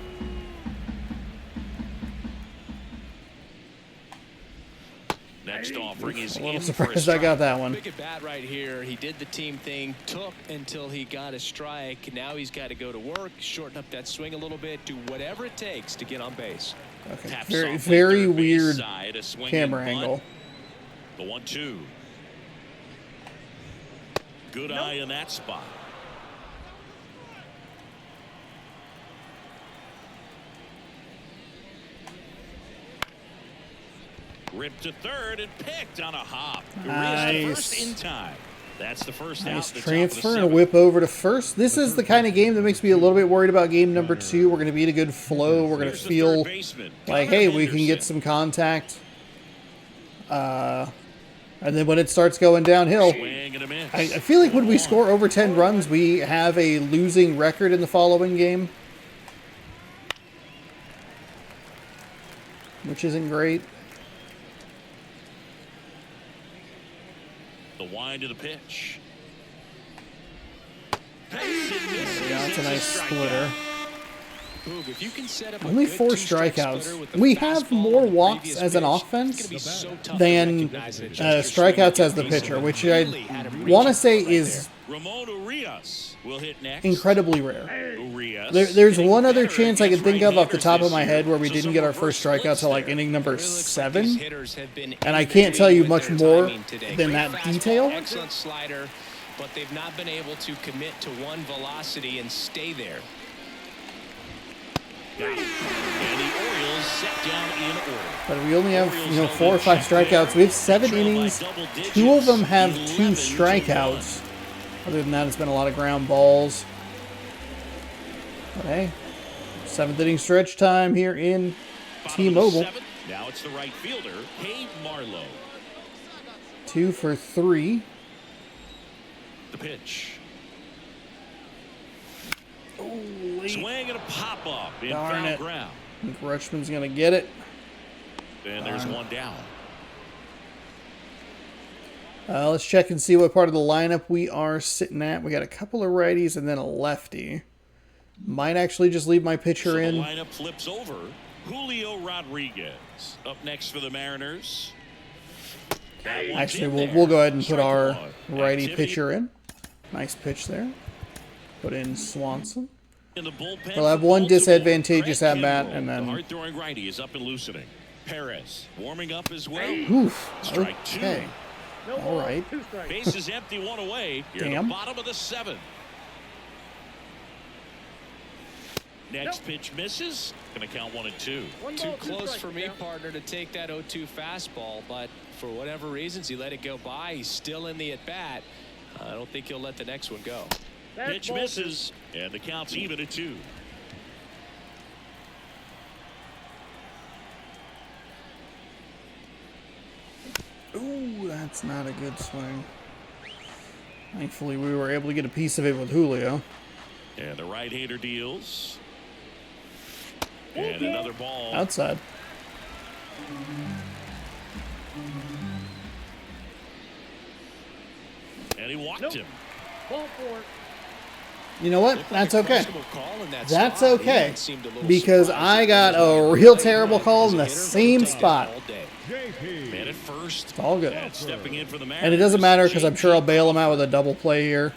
Next offering is A little in for a surprised I got strike. that one. Big at bat right here. He did the team thing, took until he got a strike. Now he's got to go to work, shorten up that swing a little bit, do whatever it takes to get on base. Okay. Taps Very, softly very third base weird side, a swinging camera bunt. angle. The 1-2. Good eye in that spot. Ripped to third and picked on a hop. Nice. Raised to first in time. That's the first Nice out. The top of the transfer and a seventh. whip over to first. This is the kind of game that makes me a little bit worried about game number 2. We're going to be in a good flow. We're going to Here's the feel third baseman, like, Connor hey, we can get Henderson. some contact. And then when it starts going downhill, Swing and a miss. I feel like when we score over 10 runs, we have a losing record in the following game, which isn't great. The wind of the pitch. Yeah, it's a nice splitter. Boog, if you can set up a Only good 4 two-strike strikeouts. splitter with the We have fastball more on the walks previous as an pitch, offense it's gonna be so tough to than recognize and adjust your swing strikeouts to as the get pitcher, decent. which Really I had him want to reaching say right is Ramon Urias will hit next. incredibly rare. Urias There's getting one other better chance I can against think of off the right-handers top of this my year. head where we So didn't some get our reverse first strikeout splits till like there. inning number Really looks like 7. these hitters have been And I can't tell you innovative much with their more timing today. than Great that fastball, detail. Excellent slider, but they've not been able to commit to one velocity and stay there. Got it. And the Orioles set down in order. But we only have 4 or 5 strikeouts. We have 7 innings. 2 of them have 2 strikeouts. Other than that, it's been a lot of ground balls. But hey, 7th inning stretch time here in T-Mobile. Now it's the right fielder, Cade Marlowe. 2 for 3. The pitch. Holy. Swing and a pop up in Darn foul it. ground. I think Rutschman's going to get it. And there's one down. Let's check and see what part of the lineup we are sitting at. We got a couple of righties and then a lefty. Might actually just leave my pitcher So the in. lineup flips over. Julio Rodriguez up next for the Mariners. That one's Actually, in we'll there. go ahead and put Strike our one. righty Activity pitcher in. Nice pitch there. Put in Swanson. in the bullpen We'll have for one Baltimore. disadvantageous Craig at bat, Kimbrell, and then- the hard-throwing righty is up and loosening. Perez warming up as well. Oof. Strike 2. Okay. No All ball, right. 2 strikes. Base is empty, one away. You're in Damn. the bottom of the 7th. Next pitch misses. Going to count 1 and 2. One Too ball, 2 close strikes, for me, count. partner, to take that 0-2 fastball, but for whatever reasons, he let it go by. He's still in the at-bat. I don't think he'll let the next one go. That's Pitch ball misses, and the count's even at 2. Ooh, that's not a good swing. Thankfully, we were able to get a piece of it with Julio. And the right-hander deals. And another ball. Outside. And he walked Nope. him. Ball 4. You know what? Looked like That's a okay. questionable call in that That's spot. okay. He seemed a little Because surprised I that got he was a able to real play terrible right call as in a the hitter. same He'll take that spot. all day. JP. Man at first. It's all good. And stepping in for the Mariners. And it doesn't matter because I'm sure I'll bail him out with a double play here.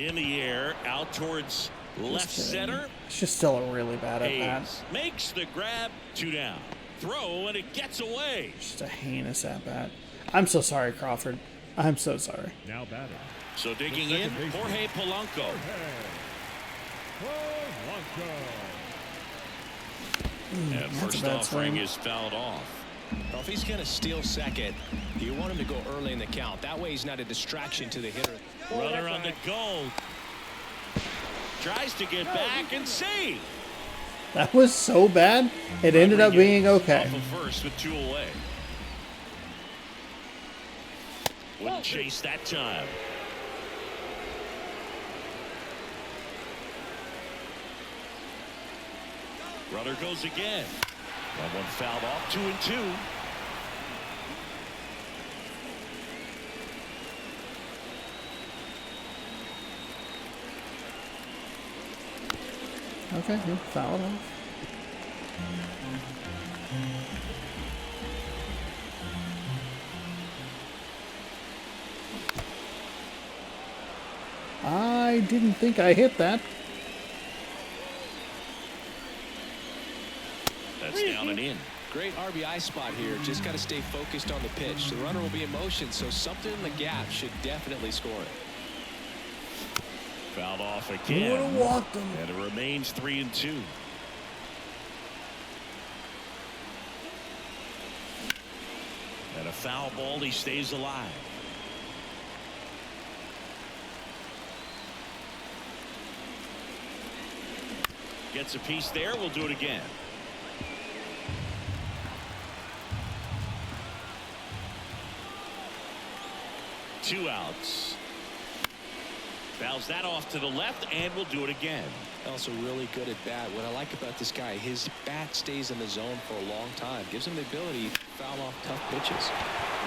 In the air, out towards left center. It's just still a really bad at bat. Hayes makes the grab, 2 down. Throw, and it gets away. Just a heinous at bat. I'm so sorry, Crawford. I'm so sorry. Now batting. So digging in, Jorge Polanco. And first offering is fouled off. Well, if he's going to steal second, you want him to go early in the count. That way he's not a distraction to the hitter. Runner on the goal. Tries to get back and save. That was so bad, it ended up being okay. Off of first with 2 away. Wouldn't chase that time. Runner goes again. That one fouled off, 2 and 2. Okay, yeah, foul off. I didn't think I hit that. That's down and in. Great RBI spot here. Just got to stay focused on the pitch. The runner will be in motion, so something in the gap should definitely score it. Fouled off Would again. have walked him. And it remains 3 and 2. And a foul ball, he stays alive. Gets a piece there. We'll do it again. Two outs. Fouls that off to the left, and we'll do it again. Also really good at bat. What I like about this guy, his bat stays in the zone for a long time. Gives him the ability to foul off tough pitches.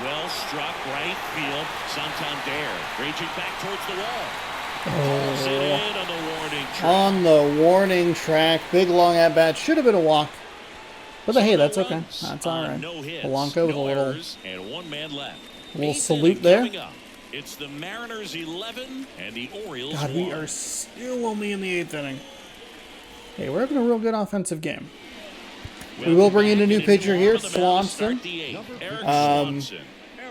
Well struck, right field. Santander raging back towards the wall. Pulls it in on the warning track. On the warning track. Big long at bat. Should have been a walk. But hey, that's okay. That's all right. No hits, Polanco with no a little, errors, and 1 man left. little Eighth salute inning there. coming up. It's the Mariners 11 and the Orioles God, 1. we are still only in the 8th inning. Hey, we're having a real good offensive game. We will bring in a new pitcher here, Swanson.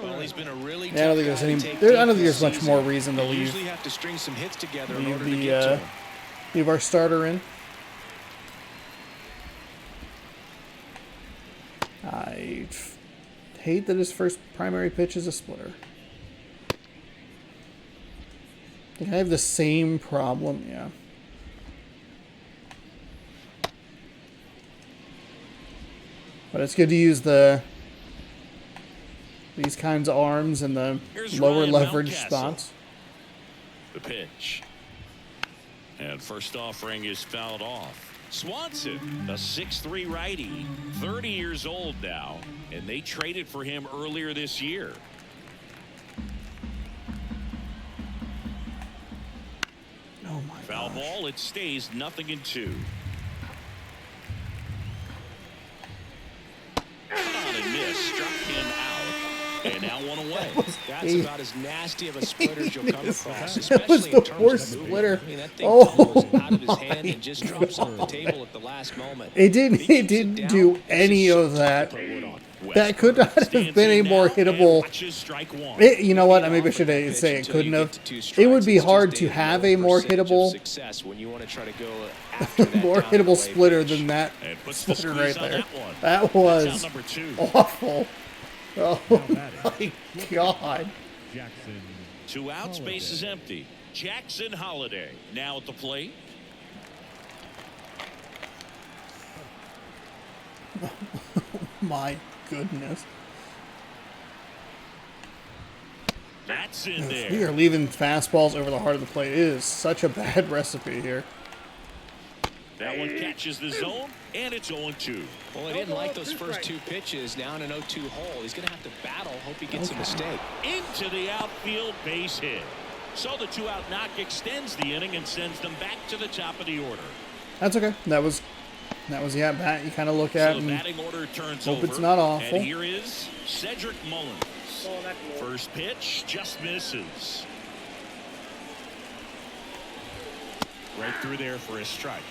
Well, he's been a really Yeah, I don't think there's any. I don't think there's much more reason to You leave. usually have to string some hits together in Leave order to get to him. leave our starter in. I hate that his first primary pitch is a splitter. I think I have the same problem, yeah. But it's good to use these kinds of arms in the Here's lower Ryan leverage Mountcastle. spots. The pitch. And first offering is fouled off. Swanson, the 6'3" righty, 30 years old now, and they traded for him earlier this year. Oh my Foul gosh. ball, it stays 0-2. On and miss, struck him out, and now 1 away. That's about as nasty of a splitter as you'll come across, That was especially the in terms worst of movement. splitter. I mean, that thing Oh goes out of his my hand and just drops off the table at the last moment. It didn't. If he It keeps didn't down, do it's any just of so that. tough to put on. That could not have been a more hittable. You know what? I maybe I should say it couldn't have. It would be hard to have a more hittable, more hittable splitter than that splitter right there. That was awful. Oh my God. Jackson. 2 outs, base is empty. Jackson Holiday now at the plate. My goodness. That's in We there. are leaving fastballs over the heart of the plate. It is such a bad recipe here. That one catches the zone, and it's 0-2. Well, he didn't like those first 2 pitches. Now in an 0-2 hole, he's going to have to battle. Hope he gets a mistake. Into the outfield, base hit. So the 2-out knock extends the inning and sends them back to the top of the order. That's okay. That was the at bat you kind of look at So the and batting order turns hope over. it's not awful. And here is Cedric Mullins. Oh, that's low. First pitch just misses. Right through there for a strike.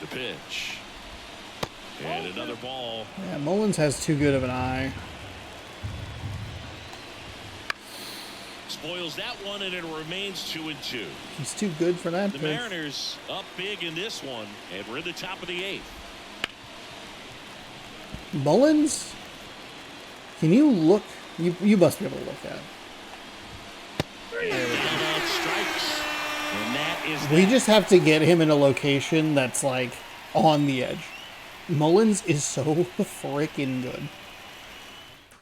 The pitch. And another ball. Yeah, Mullins has too good of an eye. Spoils that one, and it remains 2-2. He's too good for that The pitch. Mariners up big in this one, and we're in the top of the 8th. Mullins? Can you look? You must be able to look at it. And strikes. And that is We just have to get him in a location that's like on the edge. Mullins is so freaking good.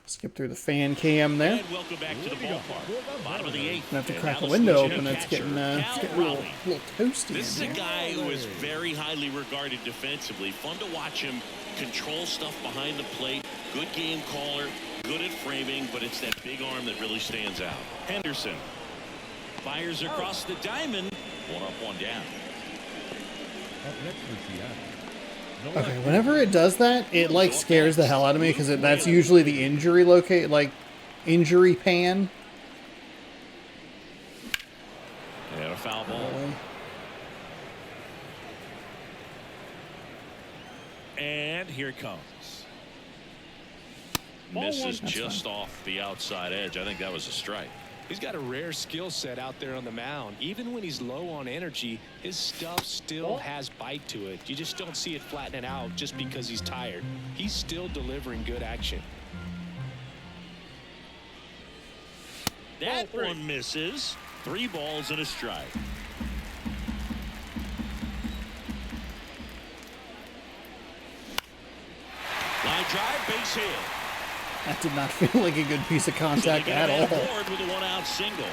Skip through the fan cam there. And welcome back to the ballpark. Bottom of the 8th. I have to And crack now the the window switch open. hitter It's getting, catcher, a Cal little Raleigh. toasty. This is a in here. guy who is very highly regarded defensively. Fun to watch him control stuff behind the plate. Good game caller. Good at framing, but it's that big arm that really stands out. Henderson fires across the diamond. One up, one down. Up next for Seattle. Okay, whenever it does that, it like scares the hell out of me because that's usually the injury injury pan. And a foul ball. And here it comes. Misses just off the outside edge. I think that was a strike. He's got a rare skill set out there on the mound. Even when he's low on energy, his stuff still has bite to it. You just don't see it flattening out just because he's tired. He's still delivering good action. That one misses. 3 balls and a strike. Line drive, base hit. That did not feel like a good piece of contact at all. Board with a 1-out single.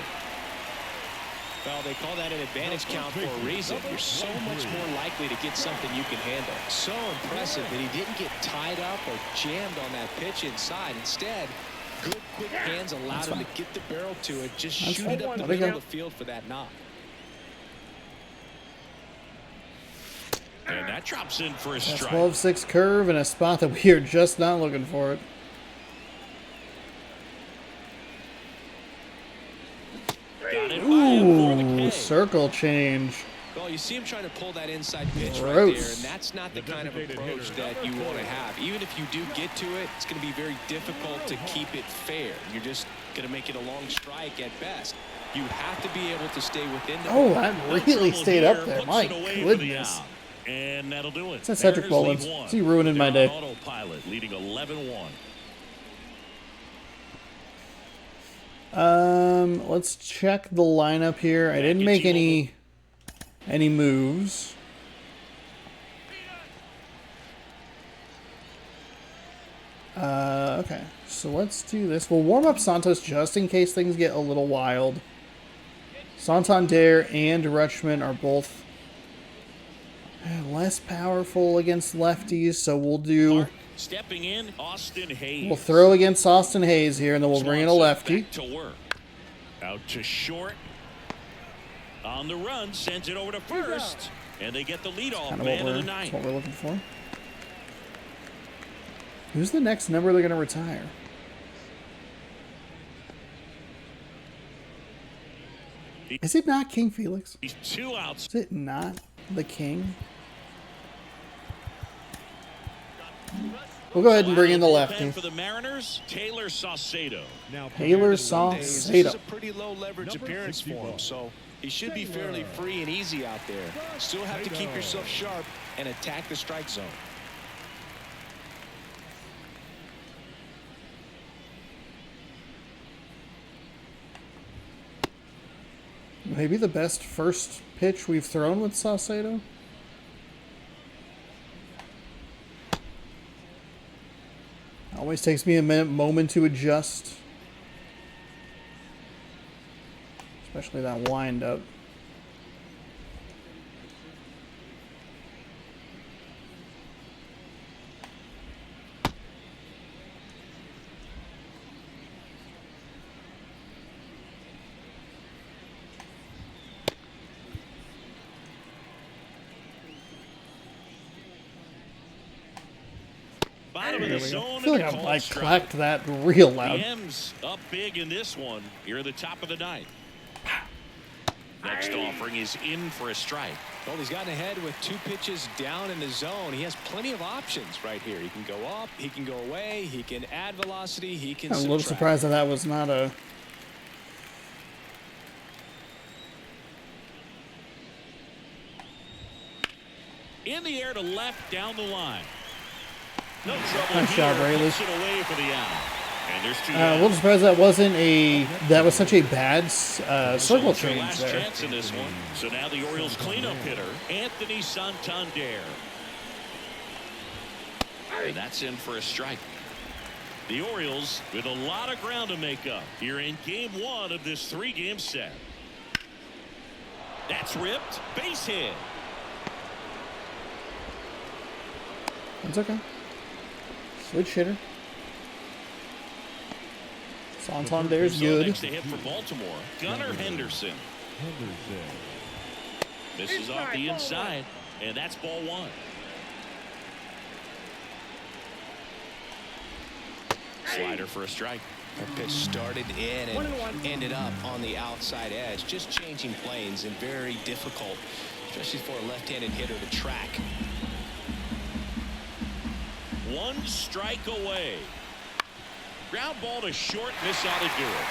Well, they call that an advantage count for a reason. You're so much more likely to get something you can handle. So impressive that he didn't get tied up or jammed on that pitch inside. Instead, good quick hands allowed him to get the barrel to it. Just shoot it up the middle of the field for that knock. And that drops in for a That's strike. 12-6 curve in a spot that we are just not looking for it. Got it by him for the Ooh, K. circle change. Well, you see him trying to pull that inside pitch right Gross. there, and that's not the kind of approach that you want to have. Even if you do get to it, it's going to be very difficult to keep it fair. You're just going to make it a long strike at best. You have to be able to stay within the... Oh, that really stayed up there. Puts My it away for the goodness. out. And that'll do it. It's that Cedric Mariners Mullins. lead 1. Is he ruining my They're day? on autopilot, leading 11-1. Let's check the lineup here. I didn't make any moves. Okay, so let's do this. We'll warm up Santos just in case things get a little wild. Santander and Rutschman are both less powerful against lefties, so we'll do... Stepping in, Austin Hayes. We'll throw against Austin Hayes here, and then we'll bring in a lefty. Back to work. Out to short. On the run, sends it over to first. And they get the leadoff Kind of man of the that's ninth. what we're looking for. Who's the next number they're going to retire? Is it not King Felix? He's 2 outs. Is it not the King? We'll go ahead and bring in the lefty. For the Mariners, Taylor Saucedo. Now Taylor This is Saucedo. a pretty low leverage appearance for him, so he should be fairly free and easy out there. Still have to keep yourself sharp and attack the strike zone. Maybe the best first pitch we've thrown with Saucedo. Always takes me a moment to adjust. Especially that wind up. Bottom of the I zone feel and like a I called strike. clacked that real The loud. M's up big in this one. Here at the top of the ninth. Next offering is in for a strike. Well, he's gotten ahead with 2 pitches down in the zone. He has plenty of options right here. He can go up, he can go away, he can add velocity, he can I'm a subtract. little surprised that was not a... In the air to left down the line. No trouble Nice here. job, Rayleigh. Puts it away for the out. And there's 2 a little surprised that wasn't a... That was such a bad circle It's their change last there. chance in this one. So now the Orioles cleanup hitter, Anthony Santander. And that's in for a strike. The Orioles with a lot of ground to make up here in game 1 of this 3-game set. That's ripped. Base hit. That's okay. Switch hitter. Santander's good. Next to hit for Baltimore, Gunnar Henderson. This is off the inside, and that's ball 1. Slider for a strike. That pitch started in and ended up on the outside edge. Just changing planes and very difficult, especially for a left-handed hitter to track. 1 strike away. Ground ball to short. This ought to do it.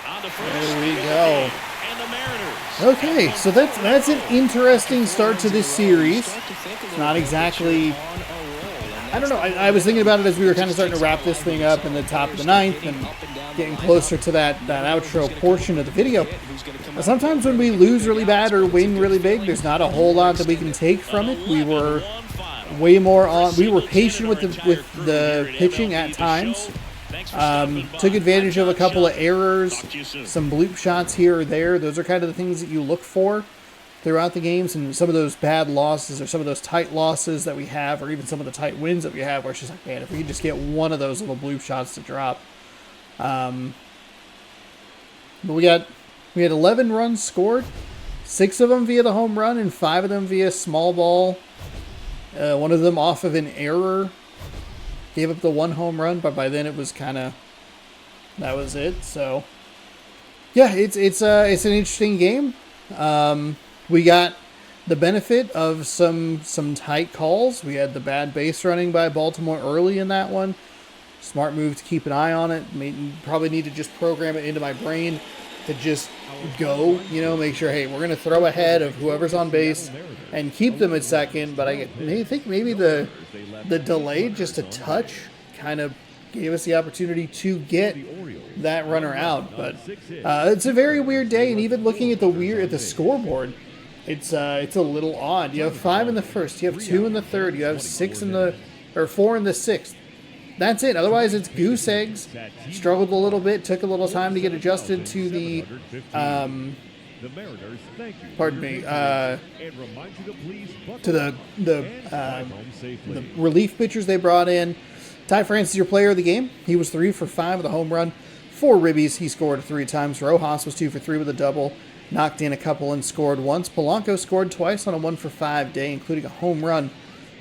On to first. There we go. And the Mariners. Okay, so that's an interesting start to this series. It's not exactly... I don't know. I was thinking about it as we were kind of starting to wrap this thing up in the top of the 9th and getting closer to that outro portion of the video. Sometimes when we lose really bad or win really big, there's not a whole lot that we can take from it. We were way more on. We were patient with the pitching at times. Took advantage of a couple of errors, some bloop shots here or there. Those are kind of the things that you look for throughout the games, and some of those bad losses or some of those tight losses that we have, or even some of the tight wins that we have, where it's just like, man, if we could just get one of those little bloop shots to drop. But we had 11 runs scored, 6 of them via the home run, and 5 of them via small ball. One of them off of an error. Gave up the 1 home run, but by then it was kind of, that was it. So yeah, it's an interesting game. We got the benefit of some tight calls. We had the bad base running by Baltimore early in that one. Smart move to keep an eye on it. Probably need to just program it into my brain to just go, make sure, hey, we're going to throw ahead of whoever's on base and keep them at second. But I think maybe the delay just a touch kind of gave us the opportunity to get that runner out. But it's a very weird day, and even looking at the scoreboard, it's a little odd. You have 5 in the first, you have 2 in the third, you have 4 in the sixth. That's it. Otherwise, it's goose eggs. Struggled a little bit, took a little time to get adjusted to the to the relief pitchers they brought in. Ty France is your player of the game. He was 3 for 5 with a home run, 4 ribbies. He scored 3 times. Rojas was 2 for 3 with a double, knocked in a couple and scored once. Polanco scored twice on a 1 for 5 day, including a home run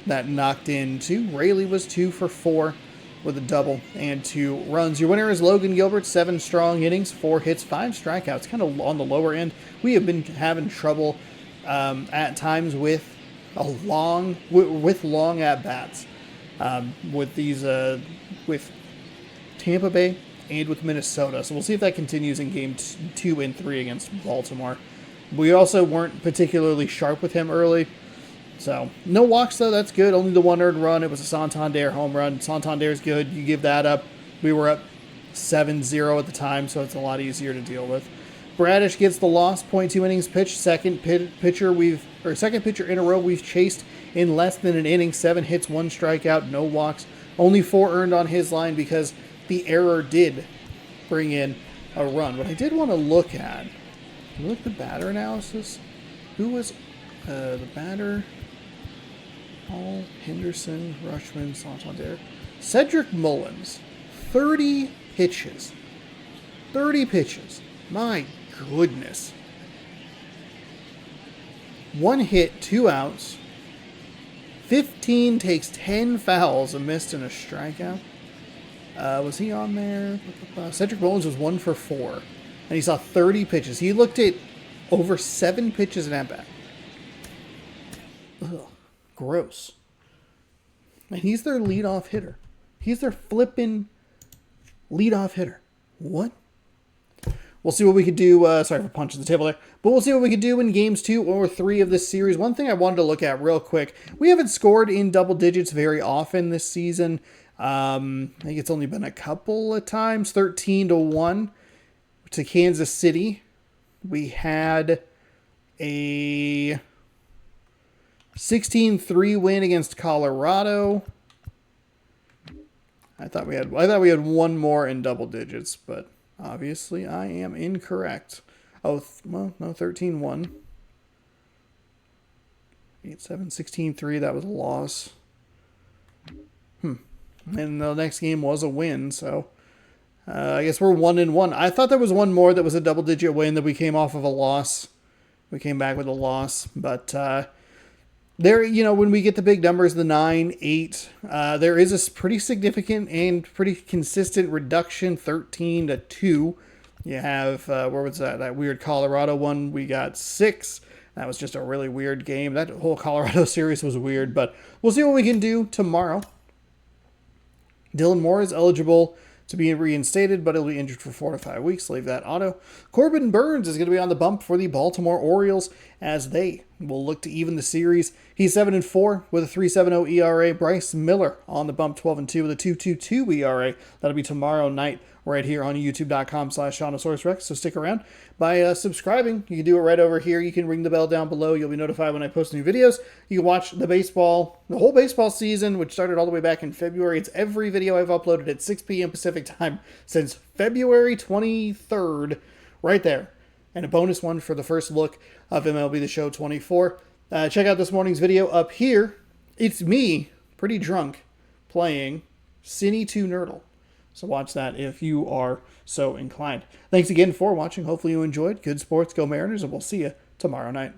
that knocked in 2. Rayleigh was 2 for 4 with a double and 2 runs. Your winner is Logan Gilbert, 7 strong innings, 4 hits, 5 strikeouts, kind of on the lower end. We have been having trouble at times with long at bats. With these with Tampa Bay and with Minnesota. So we'll see if that continues in game 2 and 3 against Baltimore. We also weren't particularly sharp with him early. So no walks though, that's good. Only the 1 earned run. It was a Santander home run. Santander's good. You give that up. We were up 7-0 at the time, so it's a lot easier to deal with. Bradish gets the loss, 0.2 innings pitched. Second pitcher in a row we've chased in less than an inning. 7 hits, 1 strikeout, no walks. Only 4 earned on his line because the error did bring in a run. What I did want to look at the batter analysis. Who was the batter? Paul, Henderson, Rushman, Santander. Cedric Mullins, 30 pitches. 30 pitches. My goodness. 1 hit, 2 outs, 15, takes 10 fouls, a missed and a strikeout. Was he on there? Cedric Mullins was 1 for 4. And he saw 30 pitches. He looked at over 7 pitches in at-bat. Ugh, gross. And he's their leadoff hitter. He's their flippin' leadoff hitter. What? We'll see what we could do. Sorry for punching the table there. But we'll see what we could do in games 2 or 3 of this series. One thing I wanted to look at real quick. We haven't scored in double digits very often this season. I think it's only been a couple of times. 13-1 to Kansas City. We had a 16-3 win against Colorado. I thought we had one more in double digits, but obviously I am incorrect. Oh, well, no, 13-1. 8-7, 16-3, that was a loss. And the next game was a win, so I guess we're 1-1. I thought there was one more that was a double-digit win that we came off of a loss. We came back with a loss, but there, when we get the big numbers, the 9, 8, there is a pretty significant and pretty consistent reduction, 13-2. You have, where was that? That weird Colorado one, we got 6. That was just a really weird game. That whole Colorado series was weird, but we'll see what we can do tomorrow. Dylan Moore is eligible to be reinstated, but he'll be injured for 4 to 5 weeks. Leave that auto. Corbin Burns is going to be on the bump for the Baltimore Orioles as they will look to even the series. He's 7-4 with a 3.70 ERA. Bryce Miller on the bump, 12-2 with a 2.22 ERA. That'll be tomorrow night right here on youtube.com/ShaunosaurusRex. So stick around by subscribing. You can do it right over here. You can ring the bell down below. You'll be notified when I post new videos. You can watch the whole baseball season, which started all the way back in February. It's every video I've uploaded at 6 p.m. Pacific time since February 23rd, right there. And a bonus one for the first look of MLB The Show 24. Check out this morning's video up here. It's me, pretty drunk, playing Cine 2 Nerdle. So watch that if you are so inclined. Thanks again for watching. Hopefully you enjoyed. Good sports, go Mariners, and we'll see you tomorrow night.